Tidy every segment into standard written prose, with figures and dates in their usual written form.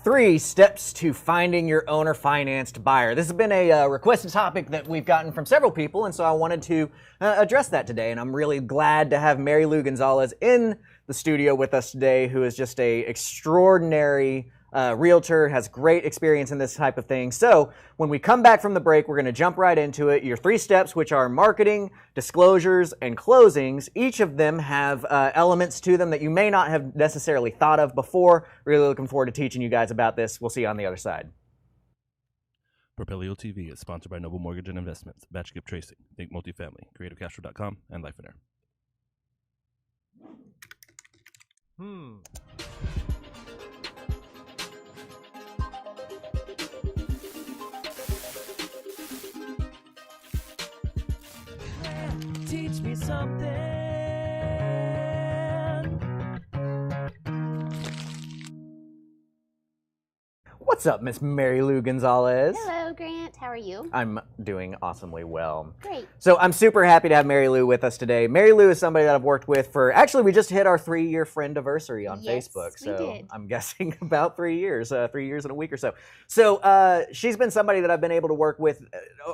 3 steps to finding your owner-financed buyer. This has been a requested topic that we've gotten from several people, and so I wanted to address that today. And I'm really glad to have Mary Lou Gonzalez in the studio with us today, who is just a extraordinary realtor, has great experience in this type of thing. So when we come back from the break, we're going to jump right into it. Your 3 steps, which are marketing, disclosures, and closings. Each of them have elements to them that you may not have necessarily thought of before. Really looking forward to teaching you guys about this. We'll see you on the other side. Propelio TV is sponsored by Noble Mortgage and Investments, Batch Gift Tracing, Think Multifamily, CreativeCashFlow.com, and Life and Air. Teach me something. What's up, Miss Mary Lou Gonzalez? Hello, Grant. How are you? I'm doing awesomely well. Great. So I'm super happy to have Mary Lou with us today. Mary Lou is somebody that I've worked with for, actually we just hit our 3-year friend-iversary on Facebook. We So did. I'm guessing about 3 years, 3 years and a week or so. So she's been somebody that I've been able to work with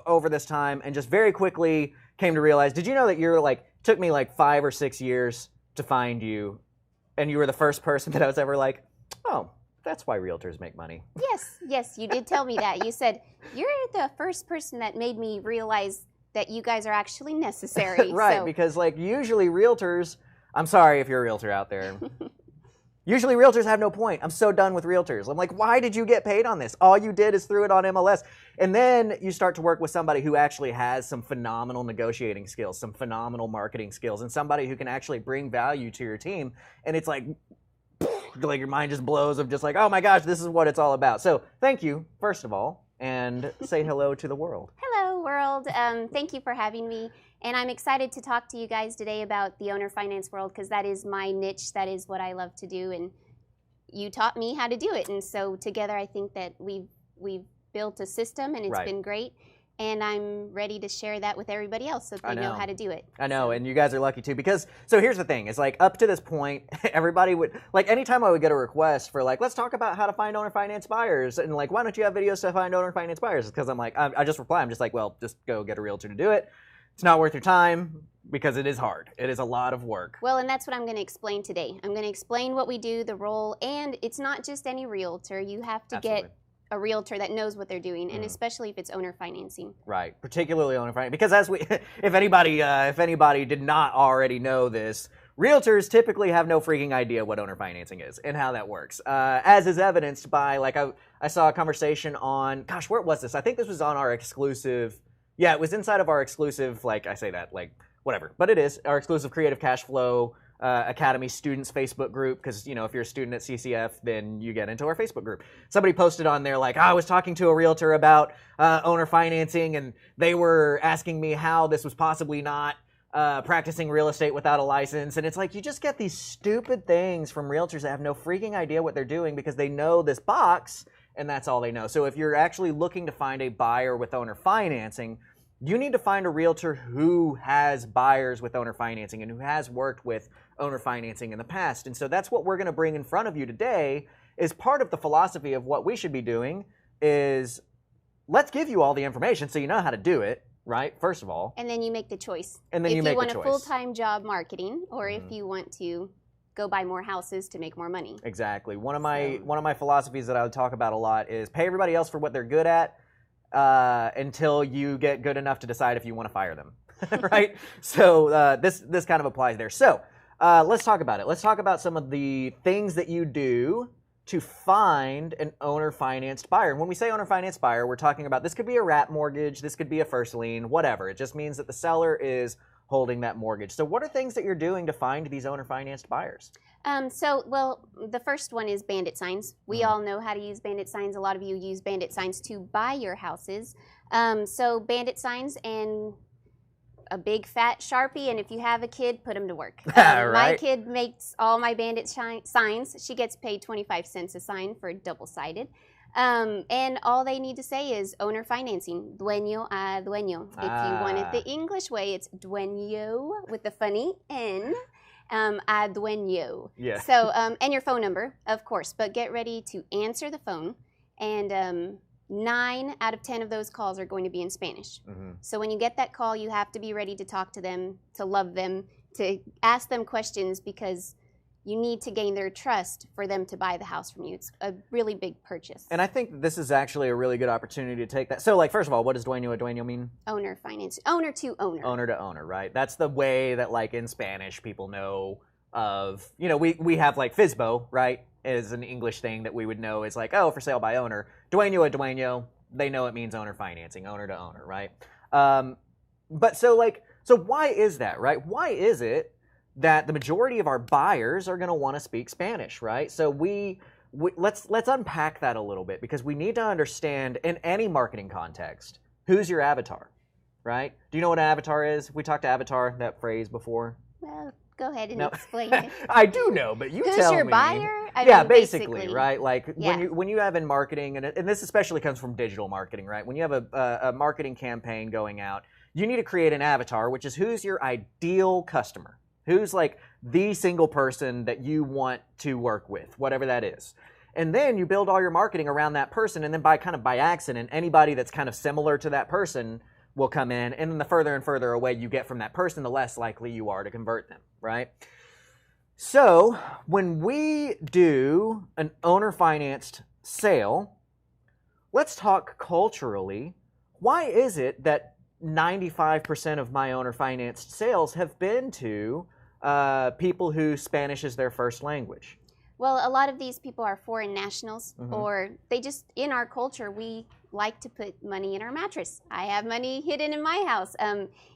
over this time, and just very quickly came to realize, did you know that you're like, took me like 5 or 6 years to find you, and you were the first person that I was ever like, oh, that's why realtors make money. Yes, you did tell me that. You said, you're the first person that made me realize that you guys are actually necessary. Right, so. because like usually realtors, I'm sorry if you're a realtor out there, usually realtors have no point. I'm so done with realtors. I'm like, why did you get paid on this? All you did is threw it on MLS. And then you start to work with somebody who actually has some phenomenal negotiating skills, some phenomenal marketing skills, and somebody who can actually bring value to your team. And it's like your mind just blows of just like, oh my gosh, this is what it's all about. So thank you, first of all, and say hello to the world. Hello, world. Thank you for having me. And I'm excited to talk to you guys today about the owner finance world, because that is my niche. That is what I love to do. And you taught me how to do it. And so together, I think that we've built a system, and it's been great. And I'm ready to share that with everybody else so that they know how to do it. I know, and you guys are lucky too, because, so here's the thing, is like up to this point, everybody would, like anytime I would get a request for like, let's talk about how to find owner finance buyers, and like, why don't you have videos to find owner finance buyers? Because I'm like, I just reply, I'm just like, well, just go get a realtor to do it. It's not worth your time, because it is hard. It is a lot of work. Well, and that's what I'm going to explain today. I'm going to explain what we do, the role, and it's not just any realtor. You have to get a realtor that knows what they're doing, and especially if it's owner financing. Right, particularly owner financing, because as we, if anybody did not already know this, realtors typically have no freaking idea what owner financing is and how that works. As is evidenced by, like, I saw a conversation on, gosh, where was this? I think this was on our exclusive, yeah, it was inside of our exclusive, like, I say that, like, whatever, but it is, our exclusive Creative Cash Flow Academy Students Facebook group, because, you know, if you're a student at CCF, then you get into our Facebook group. Somebody posted on there like, I was talking to a realtor about owner financing, and they were asking me how this was possibly not practicing real estate without a license. And it's like, you just get these stupid things from realtors that have no freaking idea what they're doing, because they know this box and that's all they know. So if you're actually looking to find a buyer with owner financing, you need to find a realtor who has buyers with owner financing and who has worked with owner financing in the past. And so that's what we're going to bring in front of you today. Is part of the philosophy of what we should be doing is, let's give you all the information so you know how to do it, right? First of all. And then you make the choice. And then you make the choice. If you want a full-time job marketing, or if you want to go buy more houses to make more money. Exactly. One of my philosophies that I would talk about a lot is pay everybody else for what they're good at, until you get good enough to decide if you want to fire them, right? So this kind of applies there. So let's talk about it. Let's talk about some of the things that you do to find an owner-financed buyer. And when we say owner-financed buyer, we're talking about, this could be a wrap mortgage, this could be a first lien, whatever. It just means that the seller is holding that mortgage. So what are things that you're doing to find these owner-financed buyers? Well, the first one is bandit signs. We all know how to use bandit signs. A lot of you use bandit signs to buy your houses. So bandit signs and a big fat Sharpie, and if you have a kid, put them to work. Right. My kid makes all my bandit signs. She gets paid 25 cents a sign for double-sided. And all they need to say is owner financing, dueño a dueño. If you want it the English way, it's dueño with the funny N. a dueño. Yeah. So, and your phone number, of course, but get ready to answer the phone. And 9 out of 10 of those calls are going to be in Spanish. So when you get that call, you have to be ready to talk to them, to love them, to ask them questions, because you need to gain their trust for them to buy the house from you. It's a really big purchase. And I think this is actually a really good opportunity to take that. So, like, first of all, what does dueño a dueño mean? Owner finance. Owner to owner. Owner to owner, right? That's the way that, like, in Spanish, people know of, you know, we have, like, FSBO, right, is an English thing that we would know is like, oh, for sale by owner. Dueño a dueño, they know it means owner financing, owner to owner, right? But so why is that, right? Why is it that the majority of our buyers are going to want to speak Spanish, right? So let's unpack that a little bit, because we need to understand in any marketing context, who's your avatar, right? Do you know what an avatar is? We talked to avatar, that phrase, before. Well, go ahead and explain it. I do know, but you Who's tell me. Who's your buyer? I yeah, mean, basically, right? Like yeah. when you have in marketing, and this especially comes from digital marketing, right? When you have a marketing campaign going out, you need to create an avatar, which is who's your ideal customer. Who's like the single person that you want to work with, whatever that is. And then you build all your marketing around that person, and then by accident, anybody that's kind of similar to that person will come in, and then the further and further away you get from that person, the less likely you are to convert them, right? So when we do an owner-financed sale, let's talk culturally. Why is it that 95% of my owner-financed sales have been to people who Spanish is their first language? Well, a lot of these people are foreign nationals, or they just, in our culture, we like to put money in our mattress. I have money hidden in my house.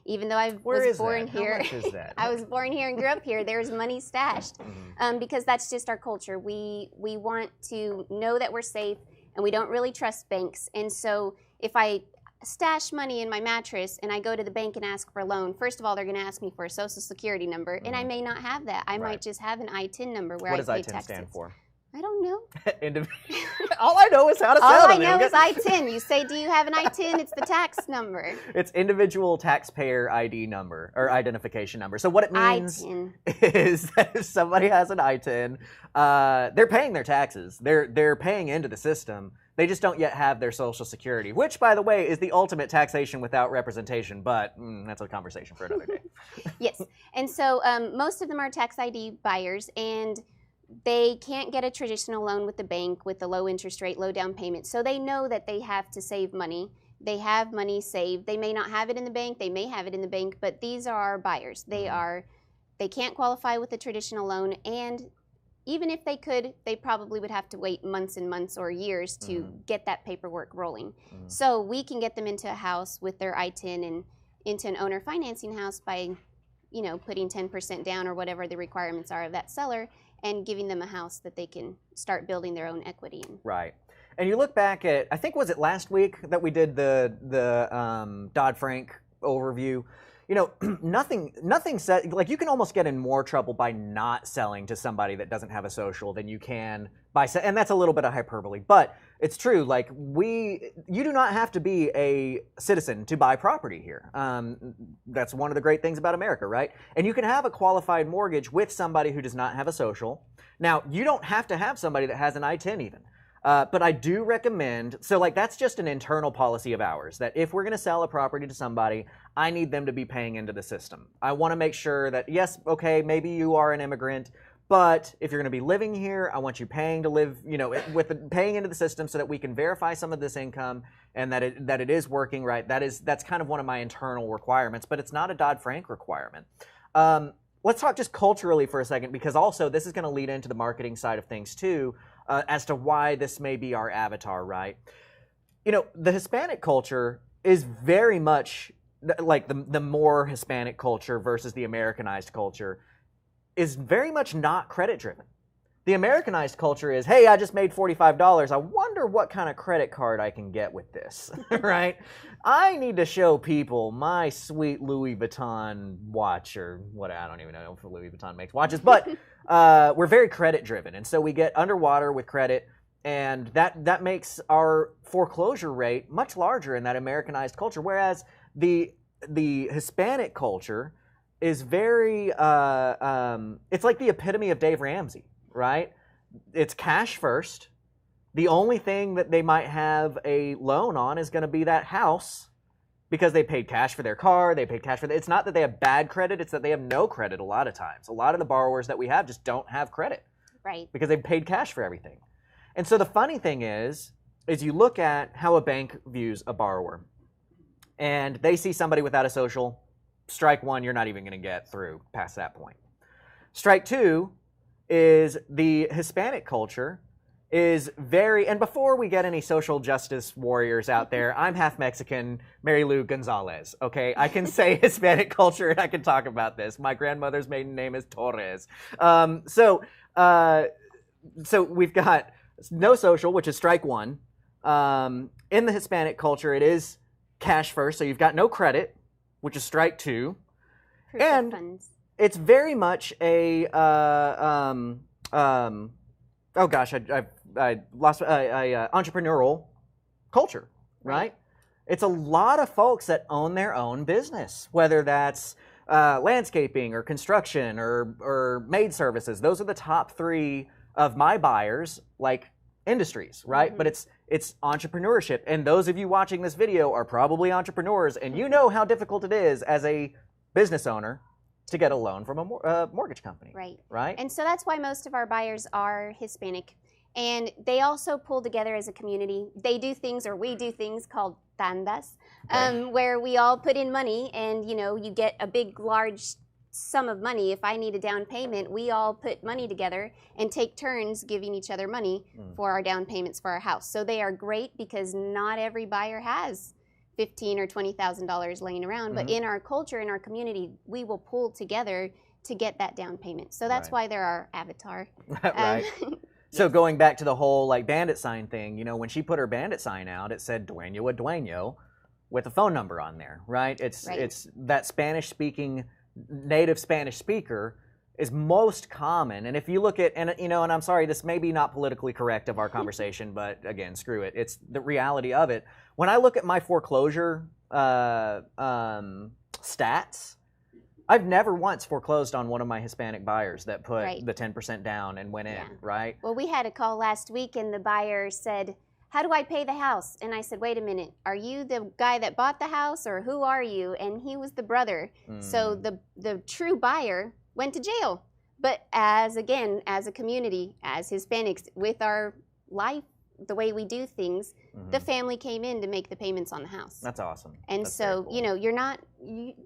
Even though I was born here. How much is that? I was born here and grew up here. There's money stashed, because that's just our culture. We want to know that we're safe, and we don't really trust banks. And so if I stash money in my mattress and I go to the bank and ask for a loan, first of all, they're going to ask me for a social security number, and I may not have that. I might just have an ITIN number where I pay taxes. What does ITIN stand for? I don't know. All I know is how to sell All I them. know is ITIN. You say, do you have an ITIN? It's the tax number. It's individual taxpayer ID number, or identification number. So what it means is that if somebody has an ITIN, they're paying their taxes. They're paying into the system. They just don't yet have their Social Security, which, by the way, is the ultimate taxation without representation, but that's a conversation for another day. Yes, and so most of them are tax ID buyers, and they can't get a traditional loan with the bank with the low interest rate, low down payment, so they know that they have to save money. They have money saved. They may not have it in the bank. They may have it in the bank, but these are our buyers. They can't qualify with a traditional loan, and even if they could, they probably would have to wait months and months or years to get that paperwork rolling. So we can get them into a house with their ITIN and into an owner financing house by, putting 10% down or whatever the requirements are of that seller, and giving them a house that they can start building their own equity in. Right. And you look back at, I think, was it last week that we did the Dodd-Frank overview? Nothing said, like, you can almost get in more trouble by not selling to somebody that doesn't have a social than you can by, and that's a little bit of hyperbole, but it's true. Like, you do not have to be a citizen to buy property here. That's one of the great things about America, right? And you can have a qualified mortgage with somebody who does not have a social. Now, you don't have to have somebody that has an I-10 even. But I do recommend, so like that's just an internal policy of ours, that if we're going to sell a property to somebody, I need them to be paying into the system. I want to make sure that, yes, okay, maybe you are an immigrant, but if you're going to be living here, I want you paying to live, paying into the system so that we can verify some of this income and that it is working right. That's kind of one of my internal requirements, but it's not a Dodd-Frank requirement. Let's talk just culturally for a second, because also this is going to lead into the marketing side of things too. As to why this may be our avatar, right? The Hispanic culture is very much like the more Hispanic culture versus the Americanized culture is very much not credit driven. The Americanized culture is, hey, I just made $45. I wonder what kind of credit card I can get with this, right? I need to show people my sweet Louis Vuitton watch, or what, I don't even know if Louis Vuitton makes watches, but we're very credit driven. And so we get underwater with credit, and that makes our foreclosure rate much larger in that Americanized culture. Whereas the Hispanic culture is very, it's like the epitome of Dave Ramsey, right? It's cash first. The only thing that they might have a loan on is going to be that house because they paid cash for their car, they paid cash for it's not that they have bad credit, it's that they have no credit a lot of times. A lot of the borrowers that we have just don't have credit. Right. Because they've paid cash for everything. And so the funny thing is you look at how a bank views a borrower and they see somebody without a social, strike one, you're not even going to get through past that point. Strike two is the Hispanic culture is very, and before we get any social justice warriors out there, I'm half Mexican, Mary Lou Gonzalez, okay? I can say Hispanic culture and I can talk about this. My grandmother's maiden name is Torres. So we've got no social, which is strike one. In the Hispanic culture, it is cash first, so you've got no credit, which is strike two. Proof and of funds. It's very much a oh gosh, I lost entrepreneurial culture, right? It's a lot of folks that own their own business, whether that's landscaping or construction or maid services. Those are the top three of my buyers, like industries, right? Mm-hmm. But it's entrepreneurship, and those of you watching this video are probably entrepreneurs, and you know how difficult it is as a business owner to get a loan from a mortgage company. Right. Right. And so that's why most of our buyers are Hispanic. And they also pull together as a community. They do things, or we do things called tandas, where we all put in money and, you know, you get a big, large sum of money. If I need a down payment, we all put money together and take turns giving each other money for our down payments for our house. So they are great because not every buyer has $15,000 or $20,000 laying around, but in our culture, in our community, we will pull together to get that down payment. So that's why they're our avatar. Right. So going back to the whole like bandit sign thing, you know, when she put her bandit sign out, it said Dueño a Dueño with a phone number on there, right? It's that Spanish speaking, native Spanish speaker is most common. And if you look at, and you know, and I'm sorry, this may be not politically correct of our conversation, but again, screw it. It's the reality of it. When I look at my foreclosure stats, I've never once foreclosed on one of my Hispanic buyers that put the 10% down and went in, right? Well, we had a call last week and the buyer said, how do I pay the house? And I said, wait a minute, are you the guy that bought the house or who are you? And he was the brother. So the true buyer went to jail. But as a community, as Hispanics, with our life, the way we do things, the family came in to make the payments on the house. That's awesome. And That's so, cool. you know,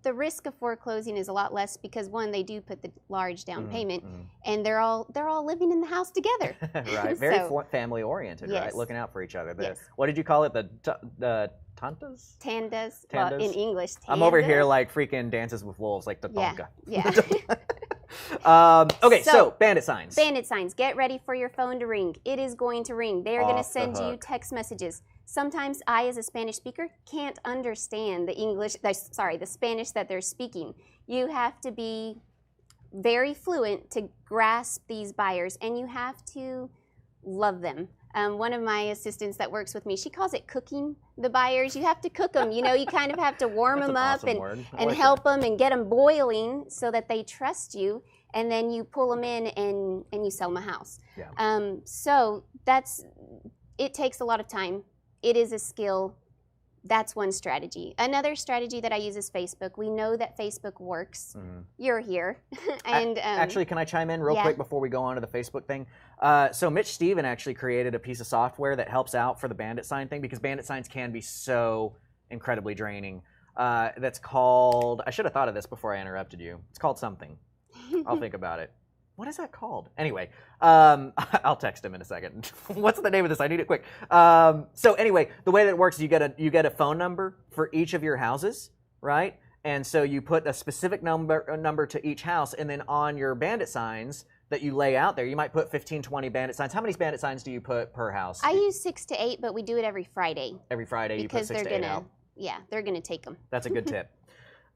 the risk of foreclosing is a lot less because one, they do put the large down payment, and they're all living in the house together. Right. Very family oriented, right? Looking out for each other. What did you call it? The tantas? Tandas. Well, in English, tanda. I'm over here like freaking Dances with Wolves, like the tonka. Yeah. Okay, so bandit signs. Bandit signs. Get ready for your phone to ring. It is going to ring. They are going to send you text messages. Sometimes I, as a Spanish speaker, can't understand the Spanish that they're speaking. You have to be very fluent to grasp these buyers, and you have to love them. One of my assistants that works with me, she calls it cooking the buyers. You have to cook them. You know, you kind of have to warm them up and help them and get them boiling so that they trust you. And then you pull them in and you sell them a house. Yeah. So it takes a lot of time. It is a skill. That's one strategy. Another strategy that I use is Facebook. We know that Facebook works. You're here. And actually, can I chime in real quick before we go on to the Facebook thing? So Mitch Steven actually created a piece of software that helps out for the bandit sign thing because bandit signs can be so incredibly draining. That's called, I should have thought of this before I interrupted you. It's called something. I'll think about it. What is that called? Anyway, I'll text him in a second. What's the name of this? I need it quick. So anyway, the way that it works is you get a phone number for each of your houses, right? And so you put a specific number to each house, and then on your bandit signs that you lay out there, you might put 15, 20 bandit signs. How many bandit signs do you put per house? I use 6 to 8, but we do it every Friday. Every Friday you put 6 to 8 out. Yeah, they're gonna take them. That's a good tip.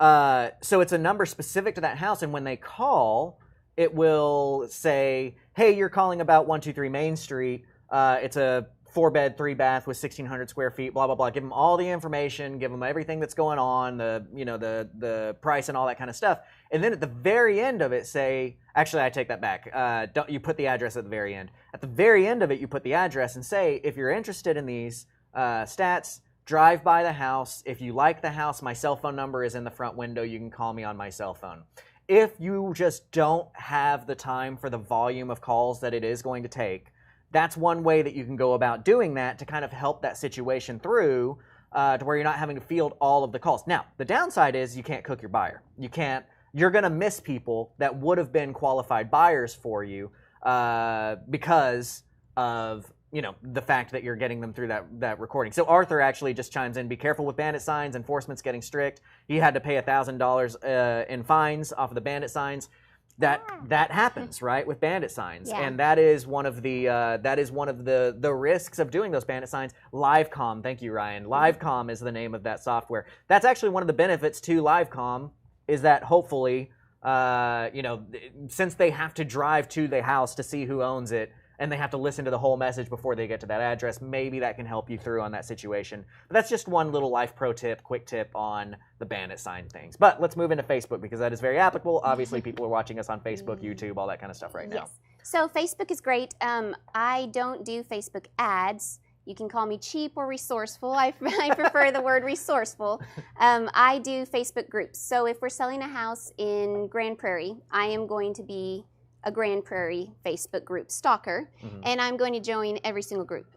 So it's a number specific to that house, and when they call, it will say, hey, you're calling about 123 Main Street. It's a 4-bed, 3-bath with 1,600 square feet, blah, blah, blah. Give them all the information, give them everything that's going on, the price and all that kind of stuff. And then at the very end of it say, actually, I take that back. Don't you put the address at the very end. At the very end of it, you put the address and say, if you're interested in these stats, drive by the house. If you like the house, my cell phone number is in the front window. You can call me on my cell phone. If you just don't have the time for the volume of calls that it is going to take, that's one way that you can go about doing that to kind of help that situation through to where you're not having to field all of the calls. Now, the downside is you can't cook your buyer. You're going to miss people that would have been qualified buyers for you because of the fact that you're getting them through that recording. So Arthur actually just chimes in, be careful with bandit signs, enforcement's getting strict. He had to pay $1,000 in fines off of the bandit signs. That happens, right, with bandit signs. Yeah. And that is one of the risks of doing those bandit signs. LiveCom, thank you, Ryan. LiveCom is the name of that software. That's actually one of the benefits to LiveCom is that hopefully, since they have to drive to the house to see who owns it, and they have to listen to the whole message before they get to that address, maybe that can help you through on that situation. But that's just one little life pro tip, quick tip on the bandit sign things. But let's move into Facebook because that is very applicable. Obviously, people are watching us on Facebook, YouTube, all that kind of stuff right now. Yes. So Facebook is great. I don't do Facebook ads. You can call me cheap or resourceful. I prefer the word resourceful. I do Facebook groups. So if we're selling a house in Grand Prairie, I am going to be a Grand Prairie Facebook group stalker, and I'm going to join every single group.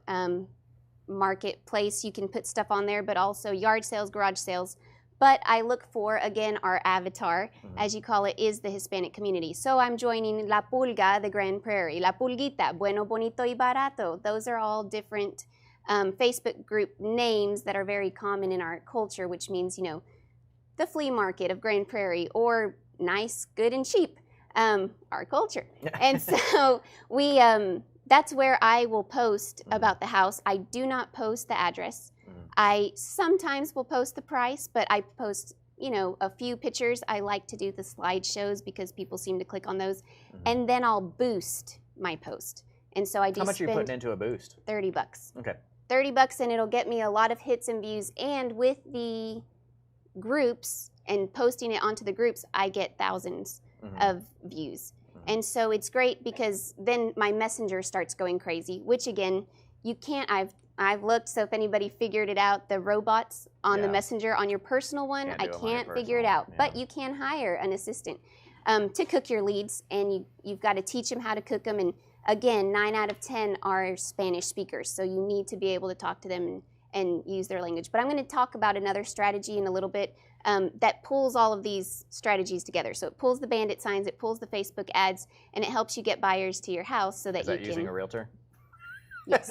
Marketplace, you can put stuff on there, but also yard sales, garage sales. But I look for, again, our avatar, as you call it, is the Hispanic community. So I'm joining La Pulga, the Grand Prairie, La Pulguita, Bueno, Bonito y Barato. Those are all different Facebook group names that are very common in our culture, which means, the flea market of Grand Prairie, or nice, good, and cheap. Our culture. And so we that's where I will post about the house. I do not post the address. I sometimes will post the price, but I post a few pictures. I like to do the slideshows because people seem to click on those, and then I'll boost my post. And so I do. How much are you putting into a boost? $30. Okay. $30, and it'll get me a lot of hits and views. And with the groups and posting it onto the groups, I get thousands of views. And so it's great because then my messenger starts going crazy, which again, you can't, I've looked, so if anybody figured it out, the robots on the messenger on your personal one, I can't figure it out. But you can hire an assistant to cook your leads, and you've got to teach them how to cook them. And again, 9 out of 10 are Spanish speakers, so you need to be able to talk to them and use their language. But I'm going to talk about another strategy in a little bit that pulls all of these strategies together. So it pulls the bandit signs, it pulls the Facebook ads, and it helps you get buyers to your house so that Is that using a realtor? Yes.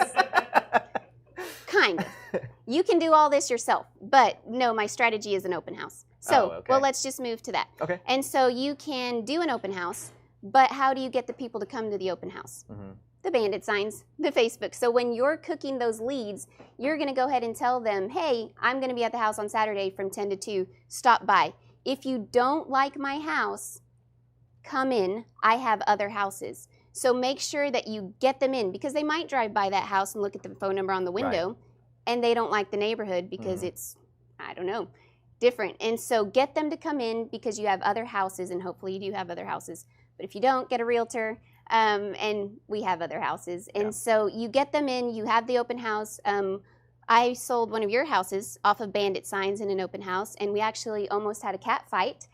Kind of. You can do all this yourself, but no, my strategy is an open house. So, well, let's just move to that. Okay. And so you can do an open house, but how do you get the people to come to the open house? The bandit signs, the Facebook. So when you're cooking those leads, you're going to go ahead and tell them, hey, I'm going to be at the house on Saturday from 10 to 2. Stop by. If you don't like my house, come in. I have other houses. So make sure that you get them in because they might drive by that house and look at the phone number on the window and they don't like the neighborhood because it's, I don't know, different. And so get them to come in because you have other houses, and hopefully you do have other houses. But if you don't, get a realtor. And we have other houses. And so you get them in, you have the open house. I sold one of your houses off of bandit signs in an open house, and we actually almost had a cat fight.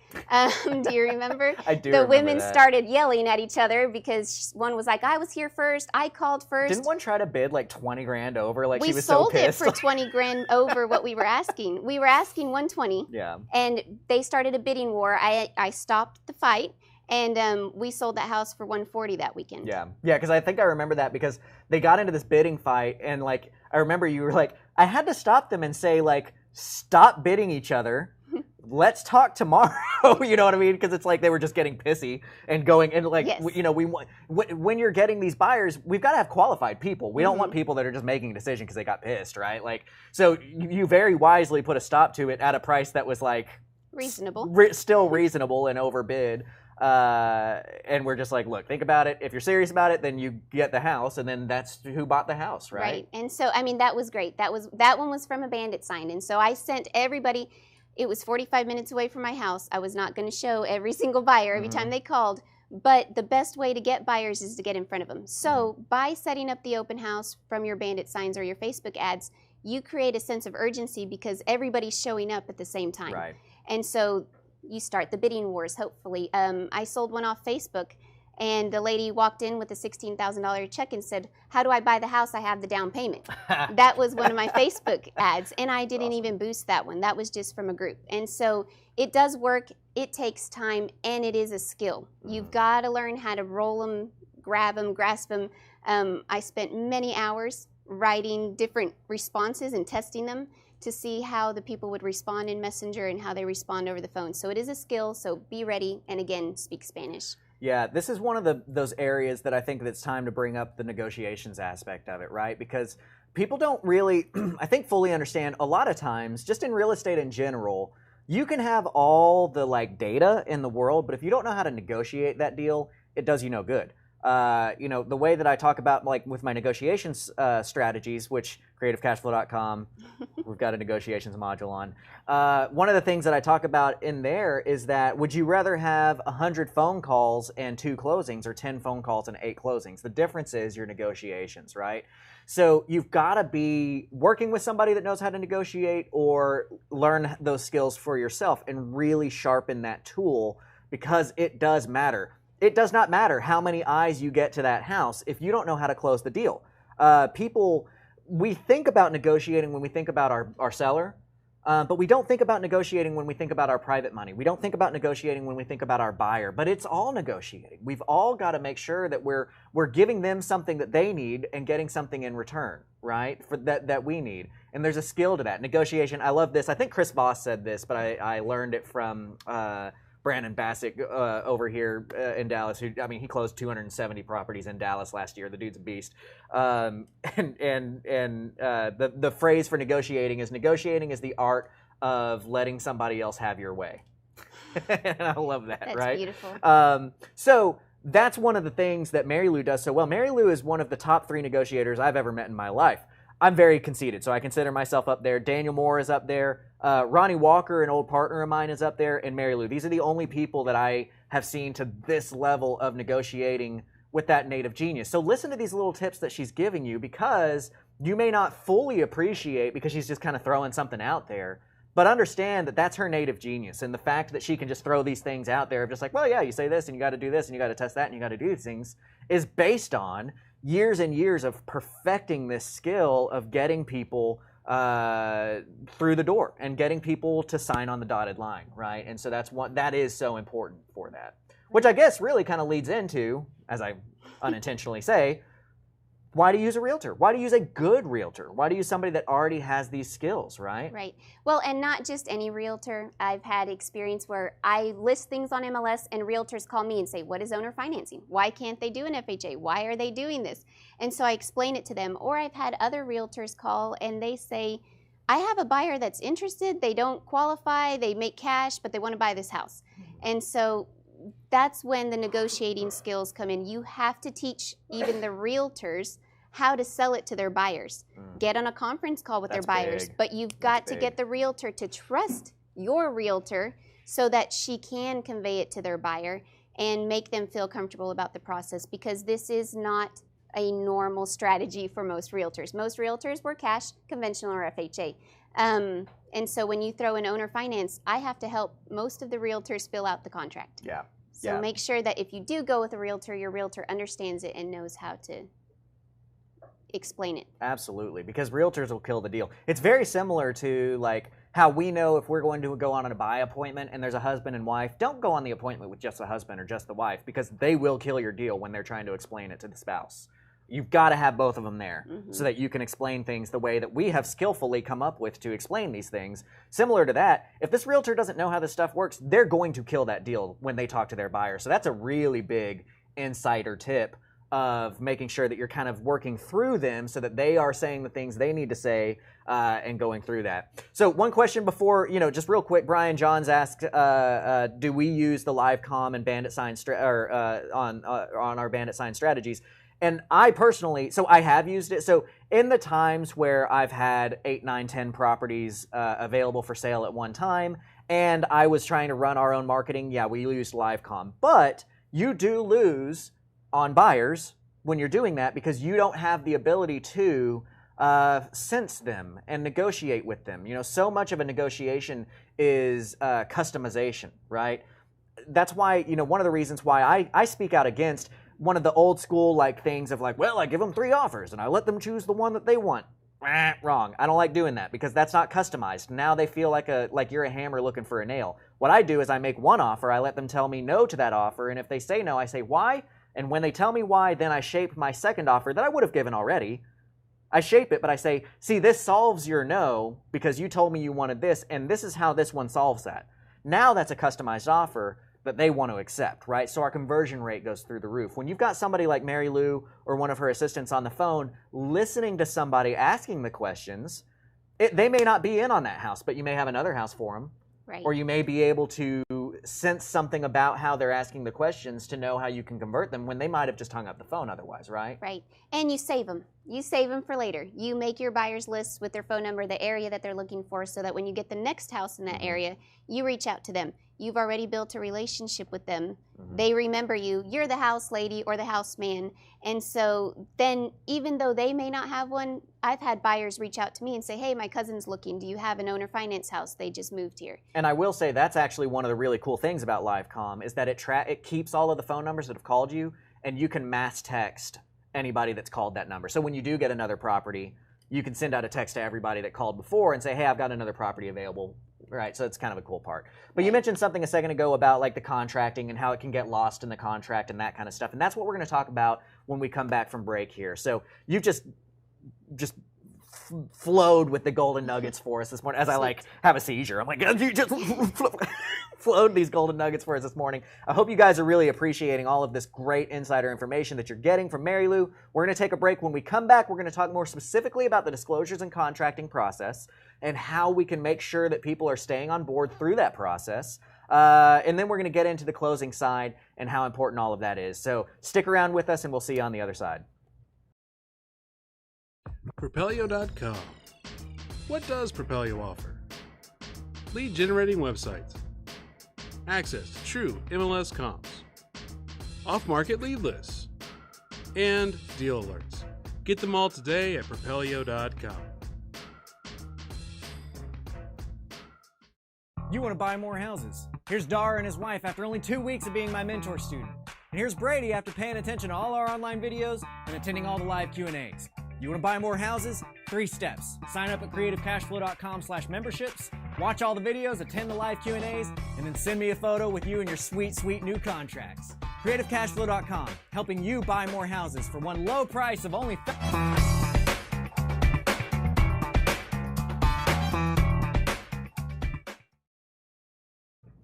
Do you remember? I do The remember women that. started yelling at each other because one was like, I was here first, I called first. Didn't one try to bid like 20 grand over? Like We she was so sold it pissed. for 20 grand over what we were asking. We were asking 120. Yeah. And they started a bidding war. I stopped the fight. And we sold that house for $140 that weekend. Yeah, because I think I remember that because they got into this bidding fight, and like I remember you were like, I had to stop them and say like, stop bidding each other. Let's talk tomorrow. You know what I mean? Because it's like they were just getting pissy and going and like we want when you're getting these buyers, we've got to have qualified people. We don't want people that are just making a decision because they got pissed, right? Like so you very wisely put a stop to it at a price that was like reasonable, still reasonable and overbid. And we're just like, look, think about it. If you're serious about it, then you get the house, and then that's who bought the house, right? Right. And so, I mean, that was great. That one was from a bandit sign. And so I sent everybody, it was 45 minutes away from my house. I was not going to show every single buyer every time they called. But the best way to get buyers is to get in front of them. So by setting up the open house from your bandit signs or your Facebook ads, you create a sense of urgency because everybody's showing up at the same time. Right. And so you start the bidding wars, hopefully. I sold one off Facebook, and the lady walked in with a $16,000 check and said, how do I buy the house? I have the down payment. That was one of my Facebook ads, and I didn't even boost that one. That was just from a group. And so it does work. It takes time, and it is a skill. You've got to learn how to roll them, grab them, grasp them. I spent many hours writing different responses and testing them to see how the people would respond in Messenger and how they respond over the phone. So it is a skill, so be ready, and again, speak Spanish. Yeah, this is one of those areas that I think that it's time to bring up the negotiations aspect of it, right? Because people don't really, I think, fully understand a lot of times, just in real estate in general, you can have all the like data in the world, but if you don't know how to negotiate that deal, it does you no good. You know, the way that I talk about like with my negotiations strategies, which CreativeCashFlow.com, we've got a negotiations module on. One of the things that I talk about in there is that would you rather have 100 phone calls and 2 closings or 10 phone calls and 8 closings? The difference is your negotiations, right? So you've got to be working with somebody that knows how to negotiate or learn those skills for yourself and really sharpen that tool because it does matter. It does not matter how many eyes you get to that house if you don't know how to close the deal. We think about negotiating when we think about our seller, but we don't think about negotiating when we think about our private money. We don't think about negotiating when we think about our buyer, but it's all negotiating. We've all got to make sure that we're giving them something that they need and getting something in return, right, for that we need. And there's a skill to that. Negotiation, I love this. I think Chris Voss said this, but I learned it from Brandon Bassett over here in Dallas. Who, I mean, he closed 270 properties in Dallas last year. The dude's a beast. The phrase for negotiating is the art of letting somebody else have your way. And I love that. That's right? Beautiful. So that's one of the things that Mary Lou does so well. Mary Lou is one of the top 3 negotiators I've ever met in my life. I'm very conceited, so I consider myself up there. Daniel Moore is up there. Ronnie Walker, an old partner of mine, is up there, and Mary Lou. These are the only people that I have seen to this level of negotiating with that native genius. So listen to these little tips that she's giving you because you may not fully appreciate because she's just kind of throwing something out there, but understand that that's her native genius. And the fact that she can just throw these things out there of just like, well, yeah, you say this and you got to do this and you got to test that and you got to do these things is based on years and years of perfecting this skill of getting people through the door and getting people to sign on the dotted line, right? And so that is so important for that, which I guess really kind of leads into, as I unintentionally say, why to use a realtor? Why to use a good realtor? Why to use somebody that already has these skills, right? Right. Well, and not just any realtor. I've had experience where I list things on MLS and realtors call me and say, what is owner financing? Why can't they do an FHA? Why are they doing this? And so I explain it to them. Or I've had other realtors call and they say, I have a buyer that's interested. They don't qualify. They make cash, but they want to buy this house. And so that's when the negotiating skills come in. You have to teach even the realtors how to sell it to their buyers. Get on a conference call with their buyers, but you've got to get the realtor to trust your realtor so that she can convey it to their buyer and make them feel comfortable about the process, because this is not a normal strategy for most realtors. Most realtors were cash, conventional, or FHA. And so when you throw in owner finance, I have to help most of the realtors fill out the contract. Yeah. So make sure that if you do go with a realtor, your realtor understands it and knows how to explain it. Absolutely, because realtors will kill the deal. It's very similar to like how we know if we're going to go on a buy appointment and there's a husband and wife, don't go on the appointment with just the husband or just the wife, because they will kill your deal when they're trying to explain it to the spouse. You've got to have both of them there so that you can explain things the way that we have skillfully come up with to explain these things. Similar to that, if this realtor doesn't know how this stuff works, they're going to kill that deal when they talk to their buyer. So that's a really big insider tip of making sure that you're kind of working through them so that they are saying the things they need to say and going through that. So one question before, just real quick, Brian Johns asked, do we use the live comm and bandit sign on our bandit sign strategies? And I personally, so I have used it. So in the times where I've had 8, 9, 10 properties available for sale at one time, and I was trying to run our own marketing, yeah, we used live comm. But you do lose on buyers when you're doing that because you don't have the ability to sense them and negotiate with them. So much of a negotiation is customization, right? That's why, one of the reasons why I speak out against one of the old school things of well, I give them 3 offers and I let them choose the one that they want. Wrong. I don't like doing that because that's not customized. Now they feel like you're a hammer looking for a nail. What I do is I make one offer, I let them tell me no to that offer, and if they say no, I say why, and when they tell me why, then I shape my second offer that I would have given already. I shape it, but I say, see, this solves your no because you told me you wanted this, and this is how this one solves that. Now that's a customized offer that they want to accept, right? So our conversion rate goes through the roof. When you've got somebody like Mary Lou or one of her assistants on the phone listening to somebody asking the questions, they may not be in on that house, but you may have another house for them. Right. Or you may be able to sense something about how they're asking the questions to know how you can convert them when they might have just hung up the phone otherwise, right? Right. And you save them. You save them for later. You make your buyers list with their phone number, the area that they're looking for, so that when you get the next house in that area, you reach out to them. You've already built a relationship with them. They remember you. You're the house lady or the house man. And so then even though they may not have one, I've had buyers reach out to me and say, hey, my cousin's looking. Do you have an owner finance house? They just moved here. And I will say that's actually one of the really cool things about LiveComm is that it keeps all of the phone numbers that have called you, and you can mass text anybody that's called that number. So when you do get another property, you can send out a text to everybody that called before and say, hey, I've got another property available. Right, so it's kind of a cool part. But you mentioned something a second ago about the contracting and how it can get lost in the contract and that kind of stuff. And that's what we're going to talk about when we come back from break here. So you've just flowed with the golden nuggets for us this morning. As I have a seizure, I'm like, you just flowed these golden nuggets for us this morning. I hope you guys are really appreciating all of this great insider information that you're getting from Mary Lou. We're going to take a break. When we come back, we're going to talk more specifically about the disclosures and contracting process and how we can make sure that people are staying on board through that process. And then we're going to get into the closing side and how important all of that is. So stick around with us and we'll see you on the other side. Propelio.com. What does Propelio offer? Lead generating websites, access to true MLS comps, off-market lead lists, and deal alerts. Get them all today at Propelio.com. You want to buy more houses. Here's Dar and his wife after only 2 weeks of being my mentor student. And here's Brady after paying attention to all our online videos and attending all the live Q&As. You want to buy more houses? 3 steps. Sign up at CreativeCashFlow.com/memberships, watch all the videos, attend the live Q&As, and then send me a photo with you and your sweet, sweet new contracts. CreativeCashFlow.com, helping you buy more houses for one low price of only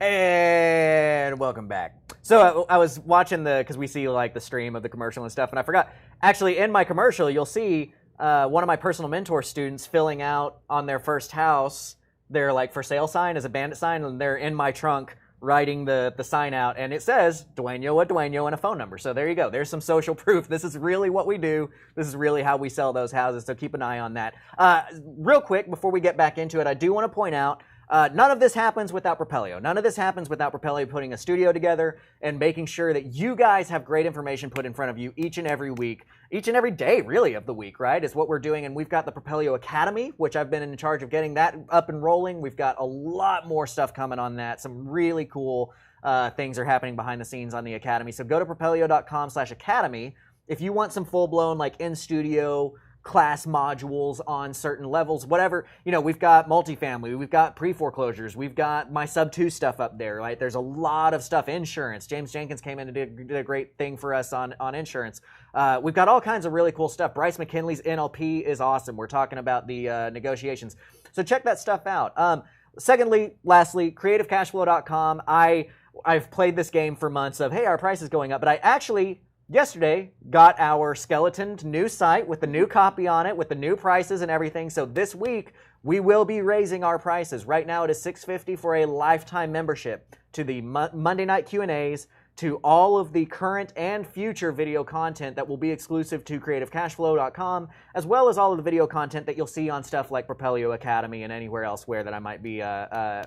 And welcome back. So I was watching because we see the stream of the commercial and stuff, and I forgot. Actually, in my commercial, you'll see one of my personal mentor students filling out on their first house their for sale sign as a bandit sign, and they're in my trunk writing the sign out, and it says Dueño a Dueño and a phone number. So there you go. There's some social proof. This is really what we do. This is really how we sell those houses. So keep an eye on that. Real quick, before we get back into it, I do want to point out none of this happens without Propelio. None of this happens without Propelio putting a studio together and making sure that you guys have great information put in front of you each and every week, each and every day, really, of the week, right, is what we're doing. And we've got the Propelio Academy, which I've been in charge of getting that up and rolling. We've got a lot more stuff coming on that. Some really cool things are happening behind the scenes on the Academy. So go to Propelio.com/Academy if you want some full-blown, in-studio class modules on certain levels, whatever. We've got multifamily, we've got pre-foreclosures, we've got my sub-2 stuff up there, right? There's a lot of stuff. Insurance. James Jenkins came in and did a great thing for us on insurance. We've got all kinds of really cool stuff. Bryce McKinley's NLP is awesome. We're talking about the negotiations. So check that stuff out. Lastly, CreativeCashFlow.com. I've played this game for months of, hey, our price is going up, but I actually yesterday got our skeleton new site with the new copy on it, with the new prices and everything. So this week we will be raising our prices. Right now it is $650 for a lifetime membership to the Monday night Q&As, to all of the current and future video content that will be exclusive to CreativeCashFlow.com, as well as all of the video content that you'll see on stuff like Propelio Academy and anywhere elsewhere that I might be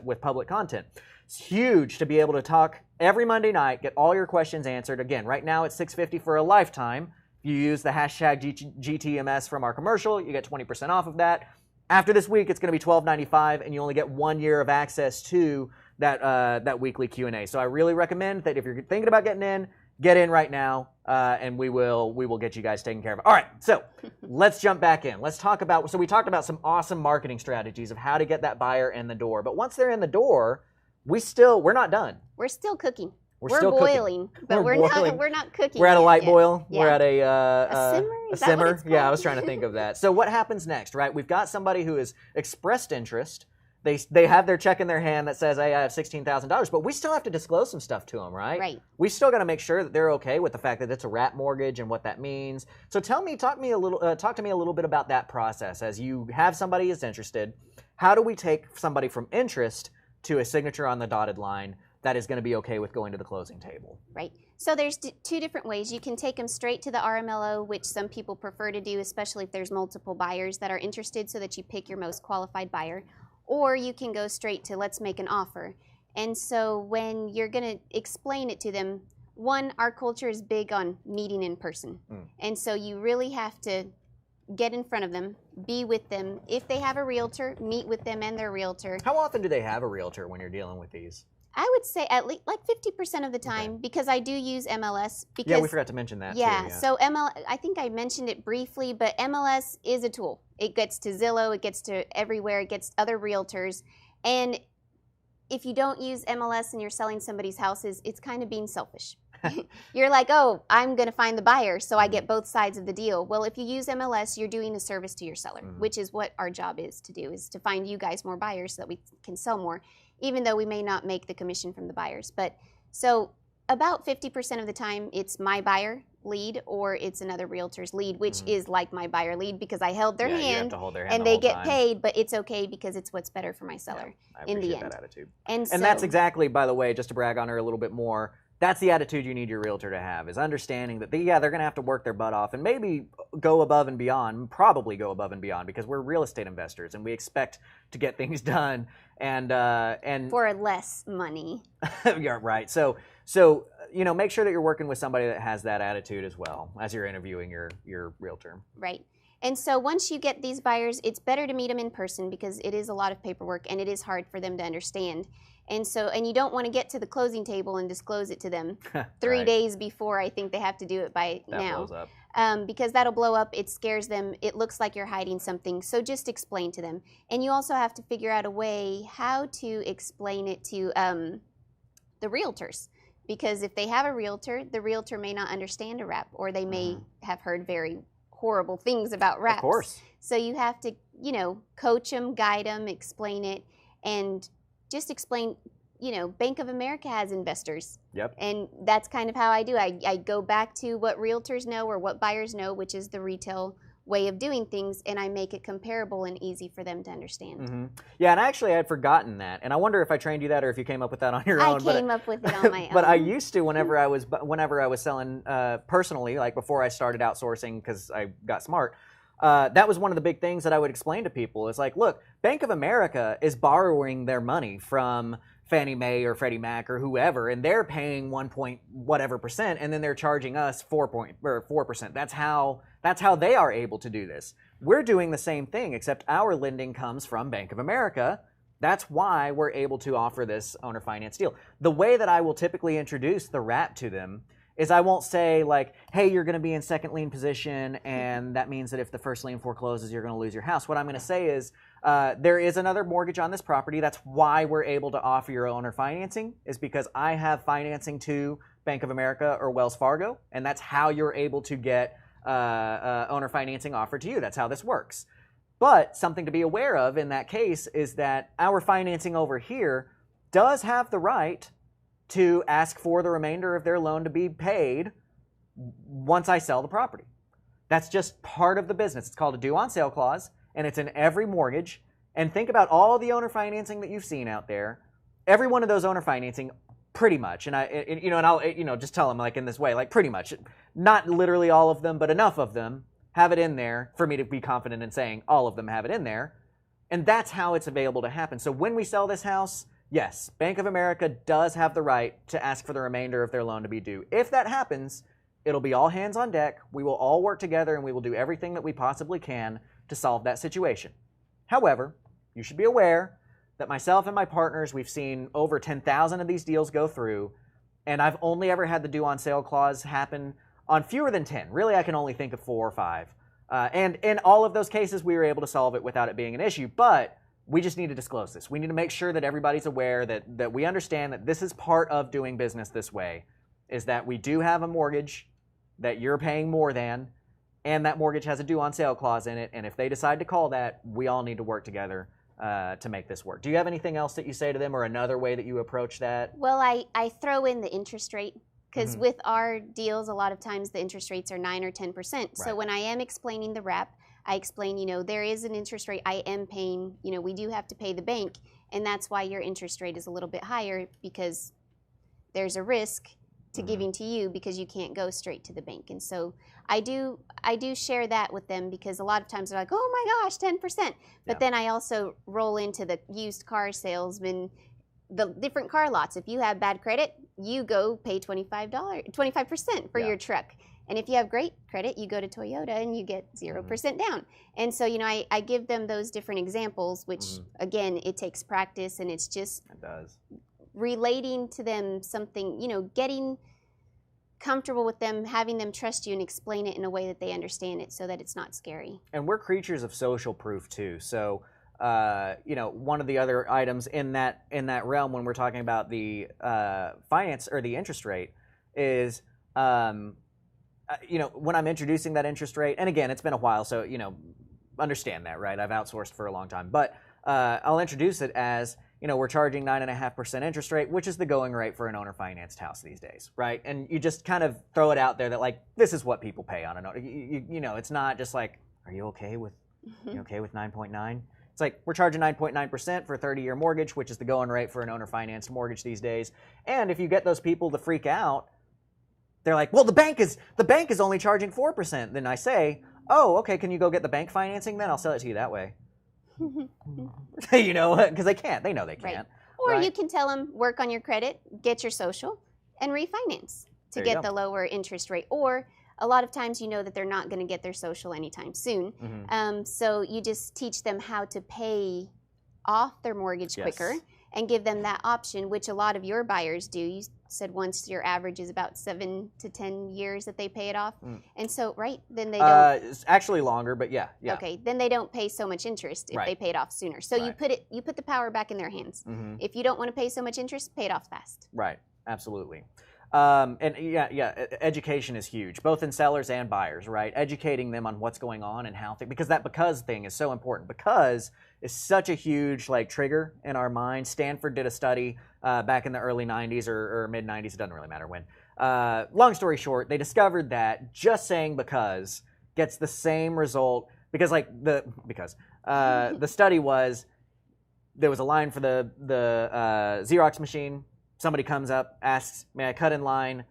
with public content. It's huge to be able to talk every Monday night, get all your questions answered. Again, right now it's $650 for a lifetime. If you use the hashtag GTMS from our commercial, you get 20% off of that. After this week, it's going to be $12.95, and you only get 1 year of access to that weekly Q&A. So I really recommend that if you're thinking about getting in, get in right now, and we will get you guys taken care of. All right, so let's jump back in. Let's talk about, so we talked about some awesome marketing strategies of how to get that buyer in the door. But once they're in the door, we're not done. We're still cooking. We're still boiling, cooking. but we're boiling. not cooking. We're at a light yet. boil. Yeah. We're at a simmer. Is that what it's Yeah, I called? was trying to think of that. So what happens next, right? We've got somebody who has expressed interest. They have their check in their hand that says, hey, I have $16,000, but we still have to disclose some stuff to them, right? Right. We still got to make sure that they're okay with the fact that it's a wrap mortgage and what that means. So talk to me a little bit about that process. As you have somebody who's interested, how do we take somebody from interest to a signature on the dotted line that is going to be okay with going to the closing table? Right. So there's two different ways. You can take them straight to the RMLO, which some people prefer to do, especially if there's multiple buyers that are interested, so that you pick your most qualified buyer. Or you can go straight to let's make an offer. And so when you're going to explain it to them, one, our culture is big on meeting in person. And so you really have to get in front of them, be with them. If they have a realtor, meet with them and their realtor. How often do they have a realtor when you're dealing with these? I would say at least like 50% of the time, because I do use MLS. Because, yeah, we forgot to mention that too. Yeah, so I think I mentioned it briefly, but MLS is a tool. It gets to Zillow, it gets to everywhere, it gets other realtors. And if you don't use MLS and you're selling somebody's houses, it's kind of being selfish. You're like, oh, I'm going to find the buyer, so I get both sides of the deal. Well, if you use MLS, you're doing a service to your seller, which is what our job is to do, is to find you guys more buyers so that we can sell more, even though we may not make the commission from the buyers. But so about 50% of the time, it's my buyer lead or it's another realtor's lead, which is like my buyer lead because I held their you have hand, to hold their hand and the they whole get time. paid, but it's okay because it's what's better for my seller in the end. That attitude. And that's exactly, by the way, just to brag on her a little bit more, that's the attitude you need your realtor to have, is understanding that, they're going to have to work their butt off and maybe go above and beyond, probably go above and beyond, because we're real estate investors and we expect to get things done and for less money. Yeah, right. So make sure that you're working with somebody that has that attitude as well as you're interviewing your realtor. Right. And so once you get these buyers, it's better to meet them in person because it is a lot of paperwork and it is hard for them to understand. And you don't want to get to the closing table and disclose it to them 3 days before. I think they have to do it by now. That blows up. Because that'll blow up. It scares them. It looks like you're hiding something. So just explain to them. And you also have to figure out a way how to explain it to the realtors. Because if they have a realtor, the realtor may not understand a wrap, or they may have heard very horrible things about wraps. Of course. So you have to, coach them, guide them, explain it, and just explain, Bank of America has investors. Yep. And that's kind of how I do. I go back to what realtors know or what buyers know, which is the retail way of doing things, and I make it comparable and easy for them to understand. Yeah, and actually I had forgotten that, and I wonder if I trained you that or if you came up with that on your own. I came up with it on my own. But I used to whenever I was selling personally, like before I started outsourcing because I got smart. That was one of the big things that I would explain to people. Is like, look, Bank of America is borrowing their money from Fannie Mae or Freddie Mac or whoever, and they're paying 1.whatever%, and then they're charging us 4%. That's how they are able to do this. We're doing the same thing, except our lending comes from Bank of America. That's why we're able to offer this owner finance deal. The way that I will typically introduce the wrap to them is I won't say like, hey, you're going to be in second lien position, and that means that if the first lien forecloses, you're going to lose your house. What I'm going to say is there is another mortgage on this property. That's why we're able to offer your owner financing, is because I have financing to Bank of America or Wells Fargo, and that's how you're able to get owner financing offered to you. That's how this works. But something to be aware of in that case is that our financing over here does have the right to ask for the remainder of their loan to be paid once I sell the property. That's just part of the business. It's called a due on sale clause, and it's in every mortgage. And think about all the owner financing that you've seen out there. Every one of those owner financing, pretty much, and I'll just tell them like in this way, like pretty much, not literally all of them, but enough of them have it in there for me to be confident in saying all of them have it in there. And that's how it's available to happen. So when we sell this house, yes, Bank of America does have the right to ask for the remainder of their loan to be due. If that happens, it'll be all hands on deck. We will all work together and we will do everything that we possibly can to solve that situation. However, you should be aware that myself and my partners, we've seen over 10,000 of these deals go through, and I've only ever had the due on sale clause happen on fewer than 10. Really, I can only think of 4 or 5. And in all of those cases, we were able to solve it without it being an issue. But we just need to disclose this. We need to make sure that everybody's aware that we understand that this is part of doing business this way, is that we do have a mortgage that you're paying more than, and that mortgage has a due on sale clause in it. And if they decide to call that, we all need to work together to make this work. Do you have anything else that you say to them, or another way that you approach that? Well, I throw in the interest rate, because with our deals, a lot of times the interest rates are 9 or 10%. Right. So when I am explaining the wrap, I explain, there is an interest rate I am paying, we do have to pay the bank, and that's why your interest rate is a little bit higher, because there's a risk to giving to you because you can't go straight to the bank. And so I do share that with them, because a lot of times they're like, oh my gosh, 10%. But then I also roll into the used car salesman, the different car lots. If you have bad credit, you go pay $25% for your truck. And if you have great credit, you go to Toyota and you get 0% down. And so, I give them those different examples, which again, it takes practice, and it's just relating to them something, getting comfortable with them, having them trust you and explain it in a way that they understand it so that it's not scary. And we're creatures of social proof too. So, one of the other items in that realm when we're talking about the finance or the interest rate is, when I'm introducing that interest rate, and again, it's been a while, so, understand that, right? I've outsourced for a long time, but I'll introduce it as, we're charging 9.5% interest rate, which is the going rate for an owner-financed house these days, right? And you just kind of throw it out there that, like, this is what people pay on an owner. It's not just like, are you okay with 9.9? It's like, we're charging 9.9% for a 30-year mortgage, which is the going rate for an owner-financed mortgage these days. And if you get those people to freak out, they're like, well, the bank is only charging 4%. Then I say, oh, okay, can you go get the bank financing then? I'll sell it to you that way. Because they can't. They know they can't. Right. Or right? you can tell them, work on your credit, get your social, and refinance to get the lower interest rate. Or a lot of times that they're not going to get their social anytime soon. So you just teach them how to pay off their mortgage quicker and give them that option, which a lot of your buyers do. You said once your average is about 7 to 10 years that they pay it off. And so, then they don't. It's actually longer, but yeah. Okay, then they don't pay so much interest if they pay it off sooner. So you put the power back in their hands. If you don't want to pay so much interest, pay it off fast. Right, absolutely. Education is huge, both in sellers and buyers, right? Educating them on what's going on and how because that because thing is so important. Because is such a huge trigger in our mind. Stanford did a study back in the early 90s or mid 90s, it doesn't really matter when. Long story short, they discovered that just saying because gets the same result because the study was, there was a line for the Xerox machine. Somebody comes up, asks, may I cut in line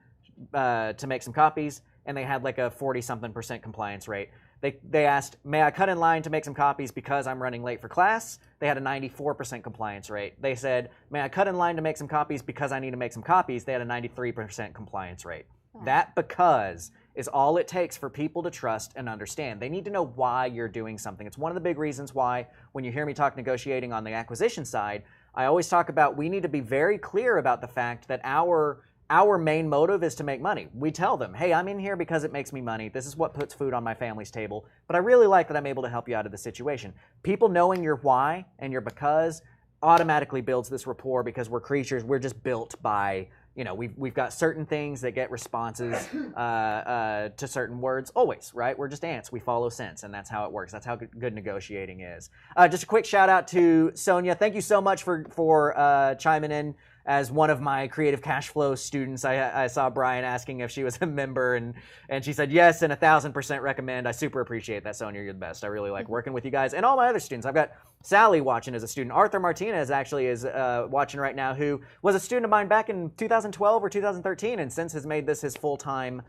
to make some copies? And they had like a 40-something% compliance rate. They asked, may I cut in line to make some copies because I'm running late for class? They had a 94% compliance rate. They said, may I cut in line to make some copies because I need to make some copies? They had a 93% compliance rate. That because is all it takes for people to trust and understand. They need to know why you're doing something. It's one of the big reasons why when you hear me talk negotiating on the acquisition side, I always talk about we need to be very clear about the fact that our main motive is to make money. We tell them, hey, I'm in here because it makes me money. This is what puts food on my family's table. But I really like that I'm able to help you out of the situation. People knowing your why and your because automatically builds this rapport because we're creatures. We're just built by, we've got certain things that get responses to certain words always, right? We're just ants. We follow sense, and that's how it works. That's how good negotiating is. Just a quick shout out to Sonia. Thank you so much for chiming in as one of my Creative Cash Flow students, I saw Brian asking if she was a member, and she said yes, and 1,000% recommend. I super appreciate that, Sonia. You're the best. I really like working with you guys and all my other students. I've got Sally watching as a student. Arthur Martinez actually is watching right now, who was a student of mine back in 2012 or 2013, and since has made this his full-time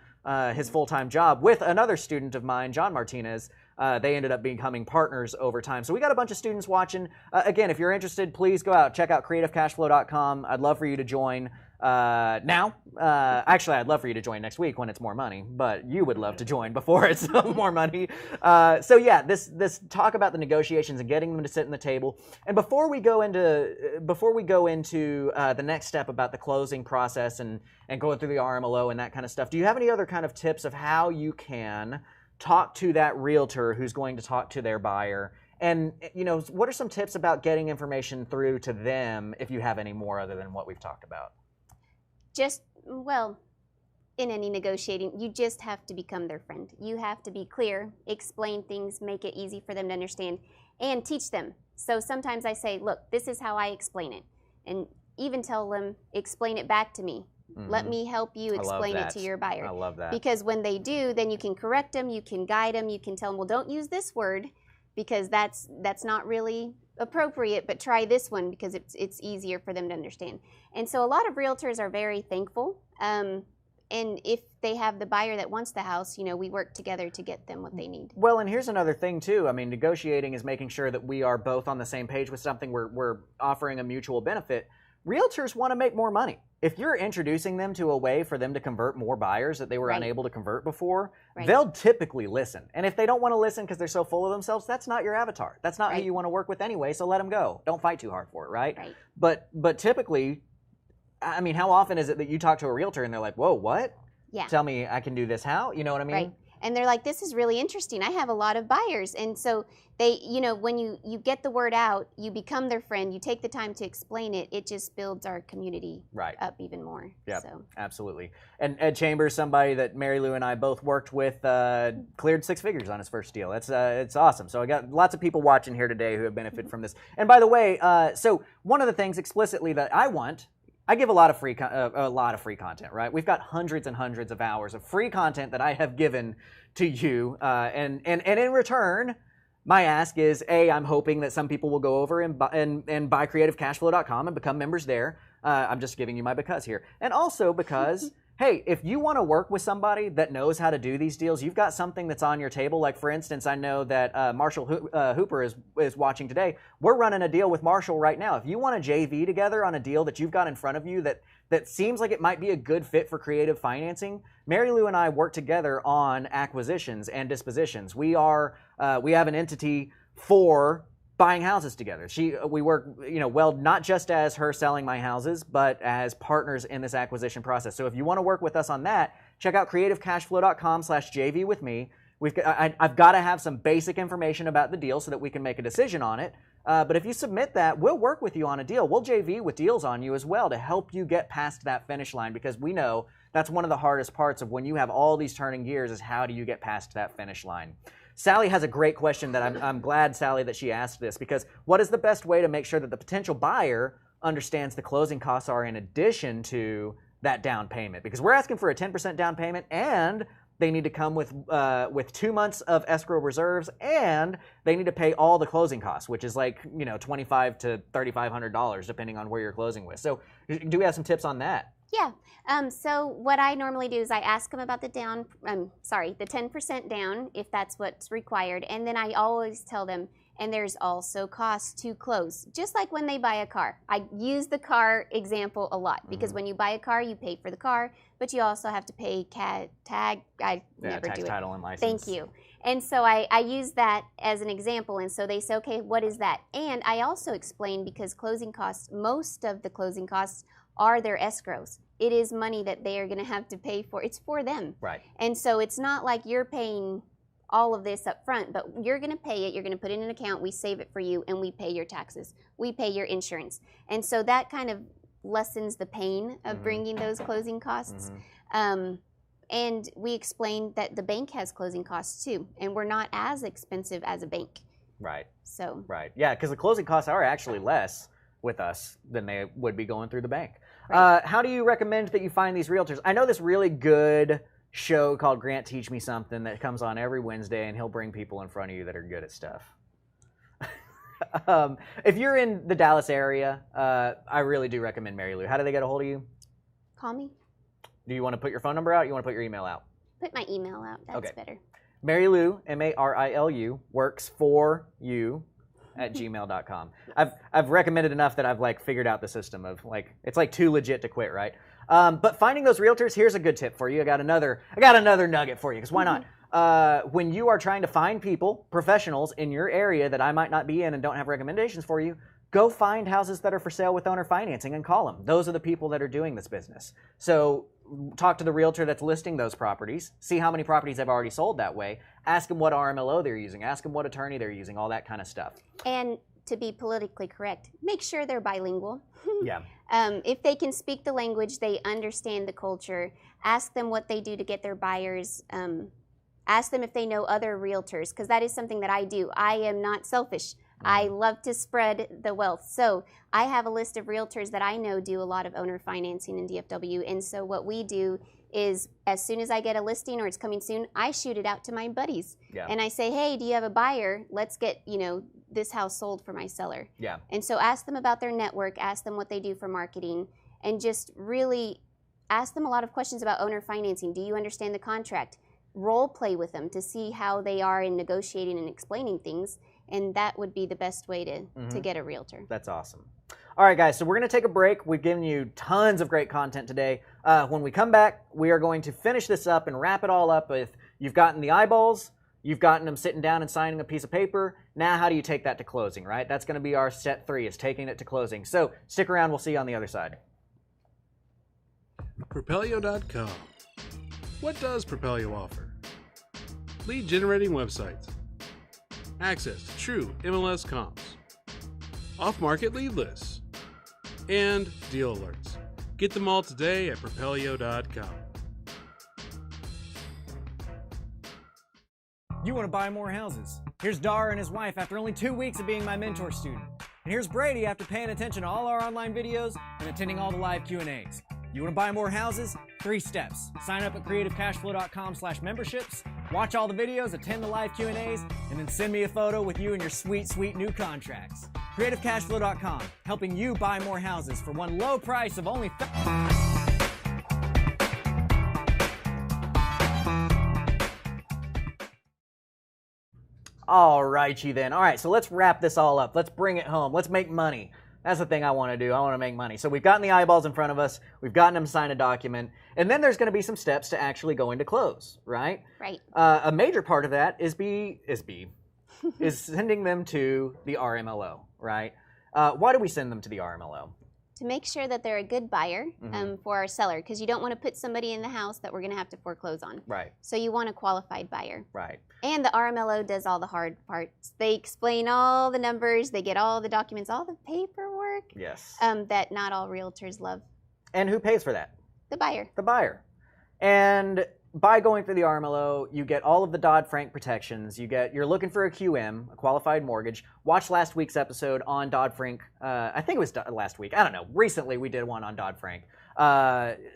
job with another student of mine, John Martinez. They ended up becoming partners over time. So we got a bunch of students watching. Again, if you're interested, please go out, check out CreativeCashFlow.com. I'd love for you to join now. Actually, I'd love for you to join next week when it's more money, but you would love to join before it's more money. So yeah, this talk about the negotiations and getting them to sit in the table. And before we go into the next step about the closing process and going through the RMLO and that kind of stuff, do you have any other kind of tips of how you can talk to that realtor who's going to talk to their buyer? And, what are some tips about getting information through to them, if you have any more other than what we've talked about? In any negotiating, you just have to become their friend. You have to be clear, explain things, make it easy for them to understand, and teach them. So sometimes I say, look, this is how I explain it. And even tell them, explain it back to me. Mm-hmm. Let me help you explain it to your buyer. I love that. Because when they do, then you can correct them, you can guide them, you can tell them, well, don't use this word because that's not really appropriate, but try this one because it's easier for them to understand. And so a lot of realtors are very thankful. And if they have the buyer that wants the house, we work together to get them what they need. Well, and here's another thing too. I mean, negotiating is making sure that we are both on the same page with something. We're offering a mutual benefit. Realtors want to make more money. If you're introducing them to a way for them to convert more buyers that they were unable to convert before, they'll typically listen. And if they don't want to listen because they're so full of themselves, that's not your avatar. That's not who you want to work with anyway, so let them go. Don't fight too hard for it, right? But typically, I mean, how often is it that you talk to a realtor and they're like, whoa, what? Yeah. Tell me I can do this how? You know what I mean? Right. And they're like, this is really interesting. I have a lot of buyers. And so they, when you get the word out, you become their friend, you take the time to explain it, it just builds our community up even more. Yeah, so. Absolutely. And Ed Chambers, somebody that Mary Lou and I both worked with, cleared 6 figures on his first deal. It's awesome. So I got lots of people watching here today who have benefited from this. And by the way, so one of the things explicitly that I give a lot of free content, right? We've got hundreds and hundreds of hours of free content that I have given to you, and in return, my ask is, I'm hoping that some people will go over and buy CreativeCashFlow.com and become members there. I'm just giving you my because here, and also because. Hey, if you want to work with somebody that knows how to do these deals, you've got something that's on your table. Like, for instance, I know that Marshall Hooper is watching today. We're running a deal with Marshall right now. If you want to JV together on a deal that you've got in front of you that seems like it might be a good fit for creative financing, Mary Lou and I work together on acquisitions and dispositions. We have an entity for buying houses together. We work, not just as her selling my houses, but as partners in this acquisition process. So if you want to work with us on that, check out CreativeCashFlow.com/JV with me. I've got to have some basic information about the deal so that we can make a decision on it. But if you submit that, we'll work with you on a deal. We'll JV with deals on you as well to help you get past that finish line, because we know that's one of the hardest parts of when you have all these turning gears is how do you get past that finish line. Sally has a great question that I'm glad, Sally, that she asked this, because what is the best way to make sure that the potential buyer understands the closing costs are in addition to that down payment? Because we're asking for a 10% down payment, and they need to come with 2 months of escrow reserves, and they need to pay all the closing costs, which is like $2,500 to $3,500 depending on where you're closing with. So do we have some tips on that? Yeah. So what I normally do is I ask them about the 10% down, if that's what's required, and then I always tell them, and there's also costs to close, just like when they buy a car. I use the car example a lot because when you buy a car, you pay for the car, but you also have to pay tax, title, and license. Thank you. And so I use that as an example, and so they say, okay, what is that? And I also explain, because closing costs, most of the closing costs are their escrows. It is money that they are going to have to pay for. It's for them. Right. And so it's not like you're paying all of this up front, but you're going to pay it. You're going to put it in an account. We save it for you, and we pay your taxes. We pay your insurance. And so that kind of lessens the pain of bringing those closing costs. And we explain that the bank has closing costs too, and we're not as expensive as a bank. Right. So. Right. Yeah, because the closing costs are actually less with us than they would be going through the bank. Right. How do you recommend that you find these realtors? I know this really good show called Grant Teach Me Something that comes on every Wednesday, and he'll bring people in front of you that are good at stuff. If you're in the Dallas area, I really do recommend Mary Lou. How do they get a hold of you? Call me. Do you want to put your phone number out? Or you want to put your email out? Put my email out. That's Okay. better. Mary Lou, Marilu, works for you at gmail.com. I've recommended enough that I've like figured out the system of like it's like too legit to quit, right? But finding those realtors, here's a good tip for you. I got another nugget for you because why not? When you are trying to find people, professionals in your area that I might not be in and don't have recommendations for you, go find houses that are for sale with owner financing and call them. Those are the people that are doing this business. So talk to the realtor that's listing those properties, see how many properties they've already sold that way, ask them what RMLO they're using, ask them what attorney they're using, all that kind of stuff. And to be politically correct, make sure they're bilingual. Yeah. If they can speak the language, they understand the culture, ask them what they do to get their buyers, ask them if they know other realtors, because that is something that I do. I am not selfish. I love to spread the wealth. So I have a list of realtors that I know do a lot of owner financing in DFW. And so what we do is as soon as I get a listing or it's coming soon, I shoot it out to my buddies. Yeah. And I say, hey, do you have a buyer? Let's get, this house sold for my seller. Yeah. And so ask them about their network, ask them what they do for marketing, and just really ask them a lot of questions about owner financing. Do you understand the contract? Role play with them to see how they are in negotiating and explaining things. And that would be the best way to get a realtor. That's awesome. All right, guys, so we're going to take a break. We've given you tons of great content today. When we come back, we are going to finish this up and wrap it all up with you've gotten the eyeballs, you've gotten them sitting down and signing a piece of paper. Now how do you take that to closing, right? That's going to be our step 3 is taking it to closing. So stick around. We'll see you on the other side. Propelio.com. What does Propelio offer? Lead generating websites, access to true MLS comps, off-market lead lists, and deal alerts. Get them all today at Propelio.com. You want to buy more houses. Here's Dar and his wife after only 2 weeks of being my mentor student. And here's Brady after paying attention to all our online videos and attending all the live Q&As. You want to buy more houses? 3 steps. Sign up at CreativeCashFlow.com/memberships, watch all the videos, attend the live Q&As, and then send me a photo with you and your sweet, sweet new contracts. CreativeCashFlow.com, helping you buy more houses for one low price of only All righty then. All right, so let's wrap this all up. Let's bring it home. Let's make money. That's the thing I want to do. I want to make money. So we've gotten the eyeballs in front of us. We've gotten them to sign a document. And then there's going to be some steps to actually going to close, right? Right. A major part of that is sending them to the RMLO, right? Why do we send them to the RMLO? To make sure that they're a good buyer for our seller, because you don't want to put somebody in the house that we're going to have to foreclose on. Right. So you want a qualified buyer. Right. And the RMLO does all the hard parts. They explain all the numbers, they get all the documents, all the paperwork. Yes. That not all realtors love. And who pays for that? The buyer. The buyer. And by going through the RMLO, you get all of the Dodd-Frank protections. You're looking for a QM, a qualified mortgage. Watch last week's episode on Dodd-Frank. I think it was last week. I don't know. Recently, we did one on Dodd-Frank.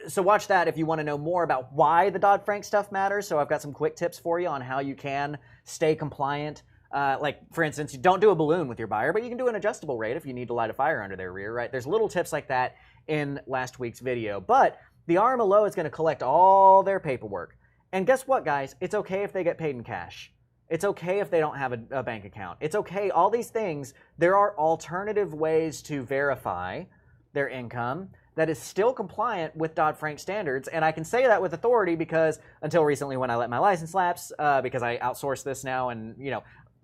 So watch that if you want to know more about why the Dodd-Frank stuff matters. So I've got some quick tips for you on how you can stay compliant. Like, for instance, you don't do a balloon with your buyer, but you can do an adjustable rate if you need to light a fire under their rear, right? There's little tips like that in last week's video. But the RMLO is going to collect all their paperwork. And guess what, guys? It's okay if they get paid in cash. It's okay if they don't have a bank account. It's okay. All these things, there are alternative ways to verify their income that is still compliant with Dodd-Frank standards. And I can say that with authority because until recently when I let my license lapse, because I outsource this now and,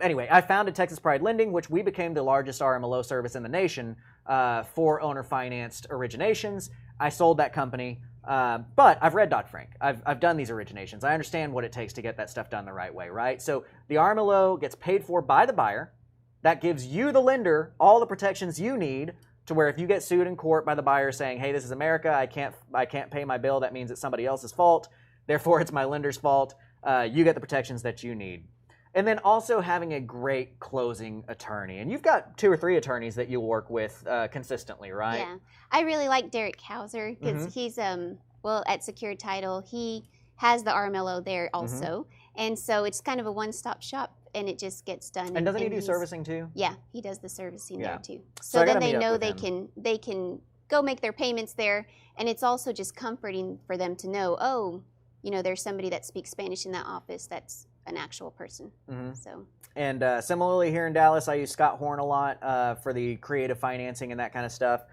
anyway, I founded Texas Pride Lending, which we became the largest RMLO service in the nation for owner-financed originations. I sold that company, but I've read Dodd-Frank. I've done these originations. I understand what it takes to get that stuff done the right way, right? So the RMLO gets paid for by the buyer. That gives you, the lender, all the protections you need to where if you get sued in court by the buyer saying, hey, this is America, I can't pay my bill, that means it's somebody else's fault, therefore it's my lender's fault, you get the protections that you need. And then also having a great closing attorney. And you've got 2 or 3 attorneys that you work with consistently, right? Yeah, I really like Derek Hauser because he's well, at Secured Title, he has the RMLO there also, and so it's kind of a one-stop shop, and it just gets done. And doesn't he do servicing too? Yeah, he does the servicing there too. So So then they know they can go make their payments there, and it's also just comforting for them to know, oh, you know, there's somebody that speaks Spanish in that office that's an actual person. So. And similarly here in Dallas, I use Scott Horn a lot for the creative financing and that kind of stuff.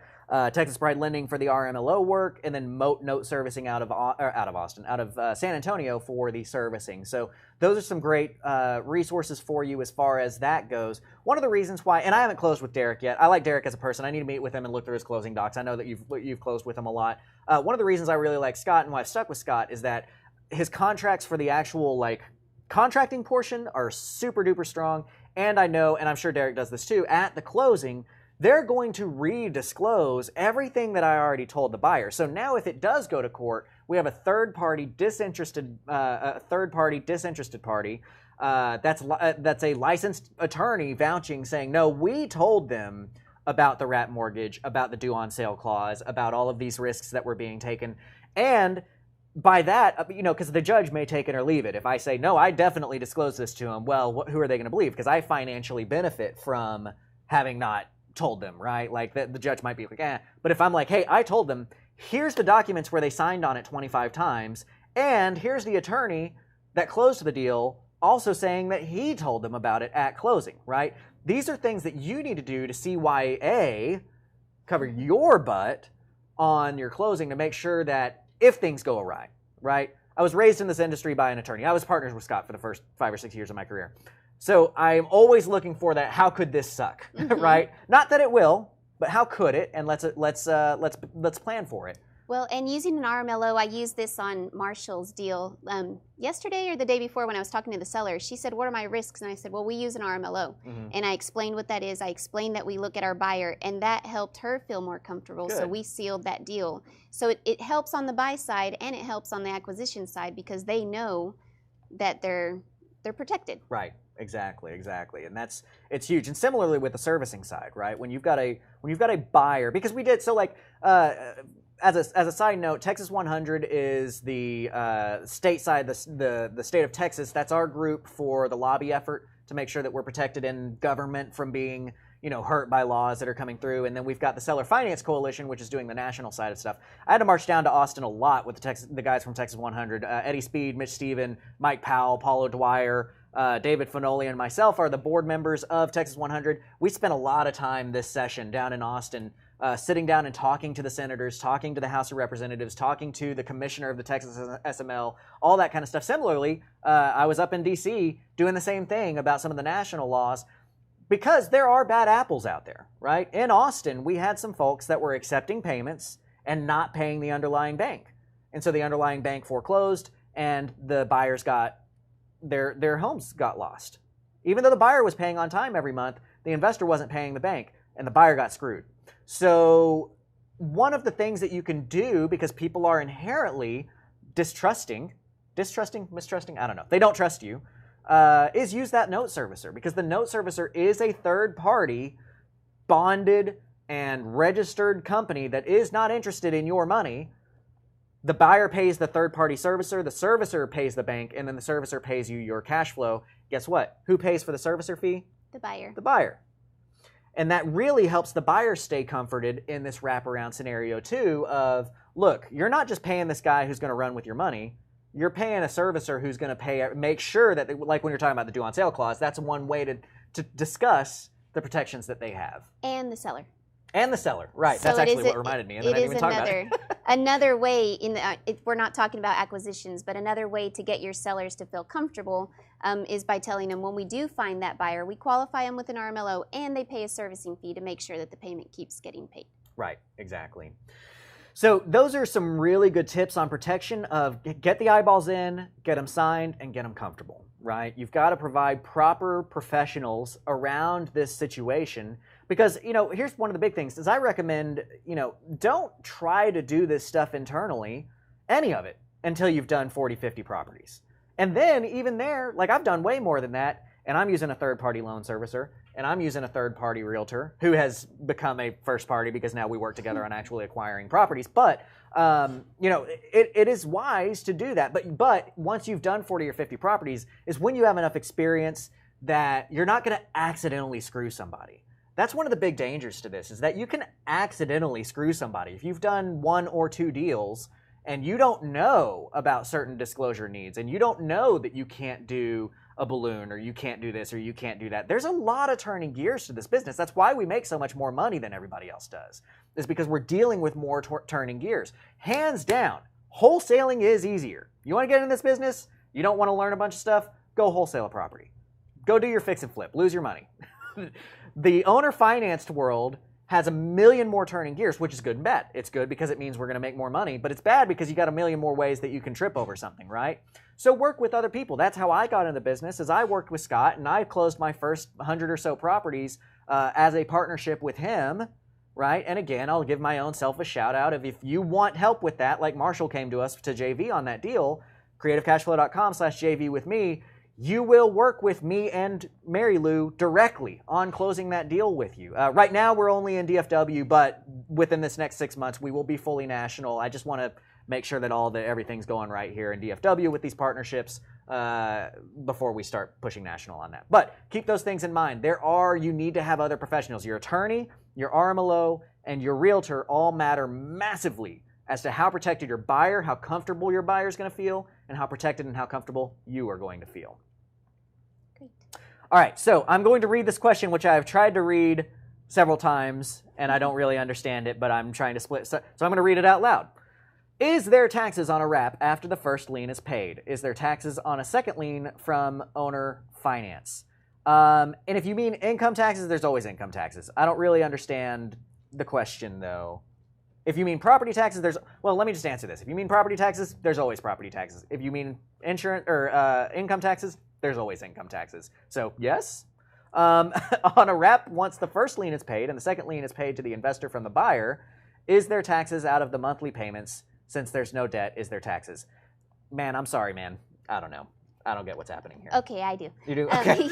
Texas Pride Lending for the RMLO work, and then Moat Note Servicing out of San Antonio for the servicing. So those are some great resources for you as far as that goes. One of the reasons why, and I haven't closed with Derek yet. I like Derek as a person. I need to meet with him and look through his closing docs. I know that you've closed with him a lot. One of the reasons I really like Scott and why I've stuck with Scott is that his contracts for the actual contracting portion are super duper strong. And I know, and I'm sure Derek does this too, at the closing, they're going to redisclose everything that I already told the buyer. So now if it does go to court, we have a third-party disinterested party that's a licensed attorney vouching, saying, no, we told them about the wrap mortgage, about the due on sale clause, about all of these risks that were being taken. And by that, because the judge may take it or leave it. If I say, no, I definitely disclosed this to him, well, who are they going to believe? Because I financially benefit from having not told them, right? Like the judge might be like, eh. But if I'm like, hey, I told them, here's the documents where they signed on it 25 times, and here's the attorney that closed the deal also saying that he told them about it at closing, right? These are things that you need to do to see why, A, cover your butt on your closing to make sure that if things go awry, right? I was raised in this industry by an attorney. I was partners with Scott for the first 5 or 6 years of my career. So I'm always looking for that. How could this suck, right? Not that it will, but how could it? And let's plan for it. Well, and using an RMLO, I used this on Marshall's deal yesterday or the day before when I was talking to the seller. She said, what are my risks? And I said, well, we use an RMLO. And I explained what that is. I explained that we look at our buyer, and that helped her feel more comfortable. Good. So we sealed that deal. So it helps on the buy side, and it helps on the acquisition side because they know that they're protected. Right. Exactly. And it's huge. And similarly with the servicing side, right? When you've got a buyer, because we did so as a side note, Texas 100 is the state side, the state of Texas. That's our group for the lobby effort to make sure that we're protected in government from being hurt by laws that are coming through. And then we've got the Seller Finance Coalition, which is doing the national side of stuff. I had to march down to Austin a lot with the guys from Texas 100. Eddie Speed, Mitch Steven, Mike Powell, Paulo Dwyer, David Finoli, and myself are the board members of Texas 100. We spent a lot of time this session down in Austin sitting down and talking to the senators, talking to the House of Representatives, talking to the commissioner of the Texas SML, all that kind of stuff. Similarly, I was up in D.C. doing the same thing about some of the national laws because there are bad apples out there, right? In Austin, we had some folks that were accepting payments and not paying the underlying bank. And so the underlying bank foreclosed and the buyers got their homes got lost. Even though the buyer was paying on time every month, the investor wasn't paying the bank and the buyer got screwed. So one of the things that you can do, because people are inherently mistrusting, I don't know, they don't trust you, is use that note servicer, because the note servicer is a third party bonded and registered company that is not interested in your money. The buyer pays the third-party servicer, the servicer pays the bank, and then the servicer pays you your cash flow. Guess what? Who pays for the servicer fee? The buyer. The buyer. And that really helps the buyer stay comforted in this wraparound scenario, too, of, look, you're not just paying this guy who's going to run with your money. You're paying a servicer who's going to make sure that, like when you're talking about the due on sale clause, that's one way to discuss the protections that they have. And the seller. And the seller, right. So that's actually what reminded me. And then I didn't even talk about it. Another way, we're not talking about acquisitions, but another way to get your sellers to feel comfortable is by telling them when we do find that buyer, we qualify them with an RMLO and they pay a servicing fee to make sure that the payment keeps getting paid. Right, exactly. So those are some really good tips on protection of get the eyeballs in, get them signed, and get them comfortable, right? You've got to provide proper professionals around this situation because, here's one of the big things is I recommend, don't try to do this stuff internally, any of it, until you've done 40, 50 properties. And then even there, like I've done way more than that, and I'm using a third-party loan servicer, and I'm using a third-party realtor who has become a first party because now we work together on actually acquiring properties. But you know, it is wise to do that. But once you've done 40 or 50 properties is when you have enough experience that you're not going to accidentally screw somebody. That's one of the big dangers to this, is that you can accidentally screw somebody. If you've done 1 or 2 deals and you don't know about certain disclosure needs, and you don't know that you can't do a balloon, or you can't do this, or you can't do that. There's a lot of turning gears to this business. That's why we make so much more money than everybody else does, is because we're dealing with more turning gears. Hands down, wholesaling is easier. You want to get in this business? You don't want to learn a bunch of stuff? Go wholesale a property. Go do your fix and flip. Lose your money. The owner-financed world has a million more turning gears, which is good and bad. It's good because it means we're going to make more money, but it's bad because you got a million more ways that you can trip over something, right? So work with other people. That's how I got into the business, is I worked with Scott, and I closed my first 100 or so properties as a partnership with him, right? And again, I'll give my own self a shout out. If you want help with that, like Marshall came to us to JV on that deal, CreativeCashFlow.com/JV with me, you will work with me and Mary Lou directly on closing that deal with you. Right now, we're only in DFW, but within this next 6 months, we will be fully national. I just want to make sure that everything's going right here in DFW with these partnerships before we start pushing national on that. But keep those things in mind. You need to have other professionals. Your attorney, your RMLO, and your realtor all matter massively as to how protected your buyer, how comfortable your buyer is going to feel, and how protected and how comfortable you are going to feel. Great. All right, so I'm going to read this question, which I have tried to read several times, and I don't really understand it, but I'm trying to split. So I'm going to read it out loud. Is there taxes on a wrap after the first lien is paid? Is there taxes on a second lien from owner finance? And if you mean income taxes, there's always income taxes. I don't really understand the question, though. If you mean property taxes, let me just answer this. If you mean property taxes, there's always property taxes. If you mean insurance or income taxes, there's always income taxes. So yes, on a wrap, once the first lien is paid and the second lien is paid to the investor from the buyer, is there taxes out of the monthly payments? Since there's no debt, is there taxes? Man, I'm sorry, man. I don't know. I don't get what's happening here. Okay, I do. You do? Okay.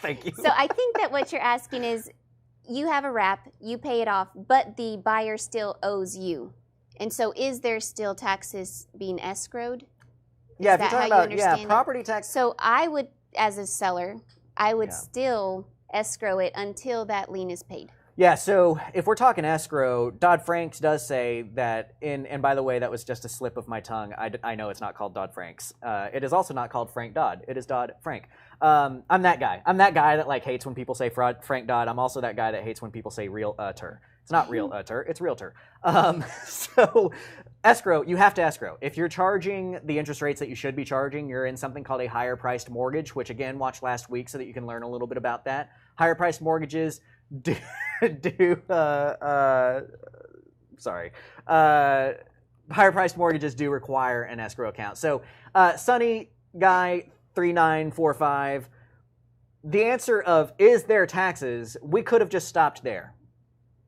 Thank you. So I think that what you're asking is, you have a wrap, you pay it off, but the buyer still owes you. And so is there still taxes being escrowed? Yeah, if you're talking about property tax. So I would, as a seller, I would still escrow it until that lien is paid. Yeah, so if we're talking escrow, Dodd-Frank's does say that and by the way, that was just a slip of my tongue. I know it's not called Dodd-Frank's. It is also not called Frank Dodd. It is Dodd-Frank. I'm that guy. I'm that guy that like hates when people say Frank Dodd. I'm also that guy that hates when people say realtor. It's not realtor, it's realtor. So escrow, you have to escrow. If you're charging the interest rates that you should be charging, you're in something called a higher priced mortgage, which again, watch last week so that you can learn a little bit about that. Higher priced mortgages higher priced mortgages do require an escrow account. So Sunny Guy 3945, the answer of is there taxes, we could have just stopped there.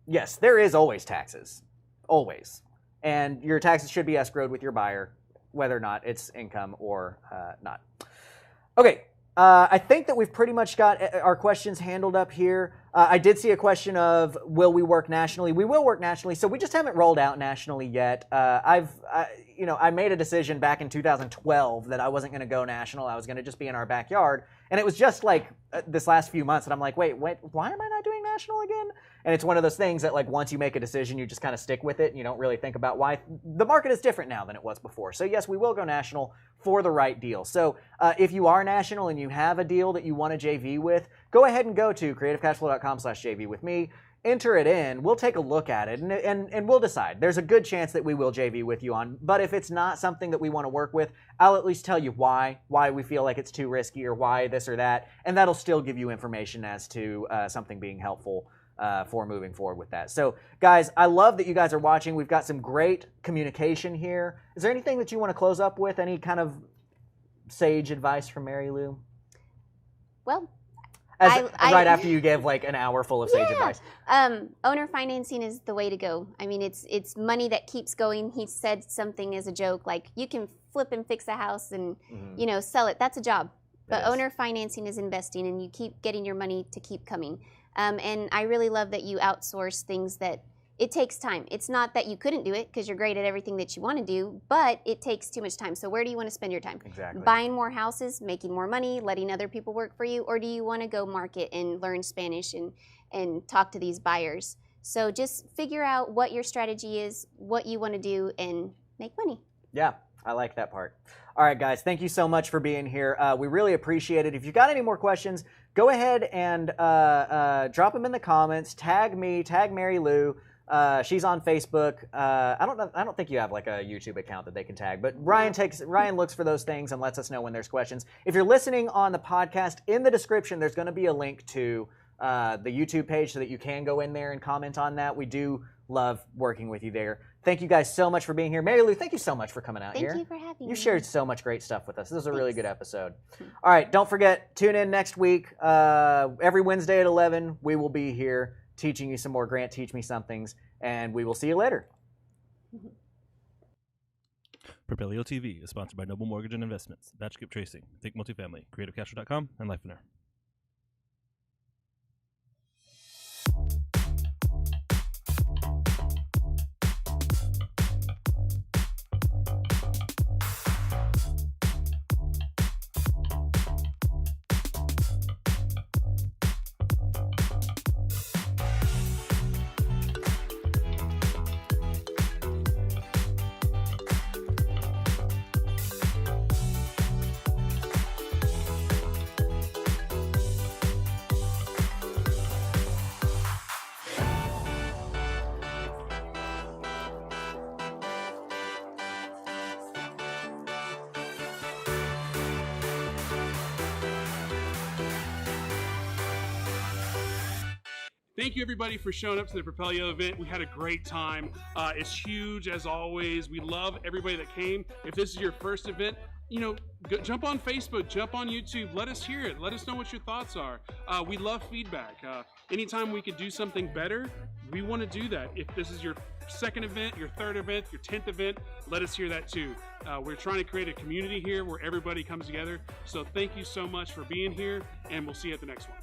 Yes, there is always taxes. Always. And your taxes should be escrowed with your buyer, whether or not it's income or not. Okay. I think that we've pretty much got our questions handled up here. I did see a question of, will we work nationally? We will work nationally, so we just haven't rolled out nationally yet. I made a decision back in 2012 that I wasn't going to go national. I was going to just be in our backyard. And it was just like this last few months that I'm like, wait, why am I not doing national again? And it's one of those things that like once you make a decision, you just kind of stick with it and you don't really think about why. The market is different now than it was before. So yes, we will go national for the right deal. So if you are national and you have a deal that you want to JV with, go ahead and go to CreativeCashFlow.com/JV with me. Enter it in. We'll take a look at it and we'll decide. There's a good chance that we will JV with you on, but if it's not something that we want to work with, I'll at least tell you why we feel like it's too risky or why this or that, and that'll still give you information as to something being helpful for moving forward with that. So guys, I love that you guys are watching. We've got some great communication here. Is there anything that you want to close up with? Any kind of sage advice from Mary Lou? Well, Right after you give like an hour full of sage advice. Owner financing is the way to go. I mean, it's money that keeps going. He said something as a joke, like you can flip and fix a house and sell it. That's a job. But owner financing is investing, and you keep getting your money to keep coming. And I really love that you outsource things that it takes time. It's not that you couldn't do it because you're great at everything that you want to do, but it takes too much time. So where do you want to spend your time? Exactly. Buying more houses, making more money, letting other people work for you, or do you want to go market and learn Spanish and talk to these buyers? So just figure out what your strategy is, what you want to do, and make money. Yeah, I like that part. All right, guys, thank you so much for being here. We really appreciate it. If you've got any more questions, go ahead and drop them in the comments. Tag me, tag Mary Lou. She's on Facebook. I don't think you have like a YouTube account that they can tag, but Ryan looks for those things and lets us know when there's questions. If you're listening on the podcast, in the description, there's going to be a link to the YouTube page so that you can go in there and comment on that. We do love working with you there. Thank you guys so much for being here. Mary Lou, thank you so much for coming out here. Thank you for having me. You shared so much great stuff with us. This was a really good episode. All right, don't forget, tune in next week. Every Wednesday at 11, we will be here teaching you some more Grant Teach Me Somethings, and we will see you later. Propelio TV is sponsored by Noble Mortgage and Investments, Batch Skip Tracing, Think Multifamily, CreativeCashFlow.com, and LifeNR. Thank you, everybody, for showing up to the Propelio event. We had a great time. It's huge, as always. We love everybody that came. If this is your first event, jump on Facebook, jump on YouTube. Let us hear it. Let us know what your thoughts are. We love feedback. Anytime we could do something better, we want to do that. If this is your second event, your third event, your 10th event, let us hear that too. We're trying to create a community here where everybody comes together. So thank you so much for being here, and we'll see you at the next one.